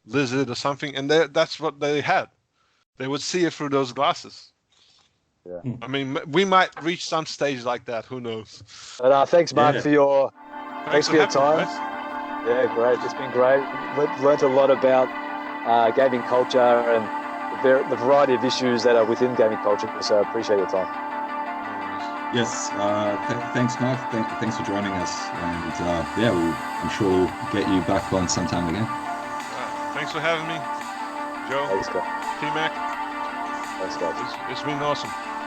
[SPEAKER 4] lizard or something, and that's what they had. They would see it through those glasses.
[SPEAKER 1] Yeah.
[SPEAKER 4] I mean, we might reach some stage like that. Who knows?
[SPEAKER 1] But thanks, Mark, for your time.
[SPEAKER 4] Yeah,
[SPEAKER 1] great. It's been great. Learned a lot about gaming culture and the variety of issues that are within gaming culture. So I appreciate your time.
[SPEAKER 2] Yes. Thanks, Mark. Thanks for joining us. And I'm sure we'll get you back on sometime again.
[SPEAKER 4] Thanks for having me, Joe.
[SPEAKER 1] Thanks, guys.
[SPEAKER 4] T-Mac.
[SPEAKER 1] Thanks, guys.
[SPEAKER 4] It's been awesome.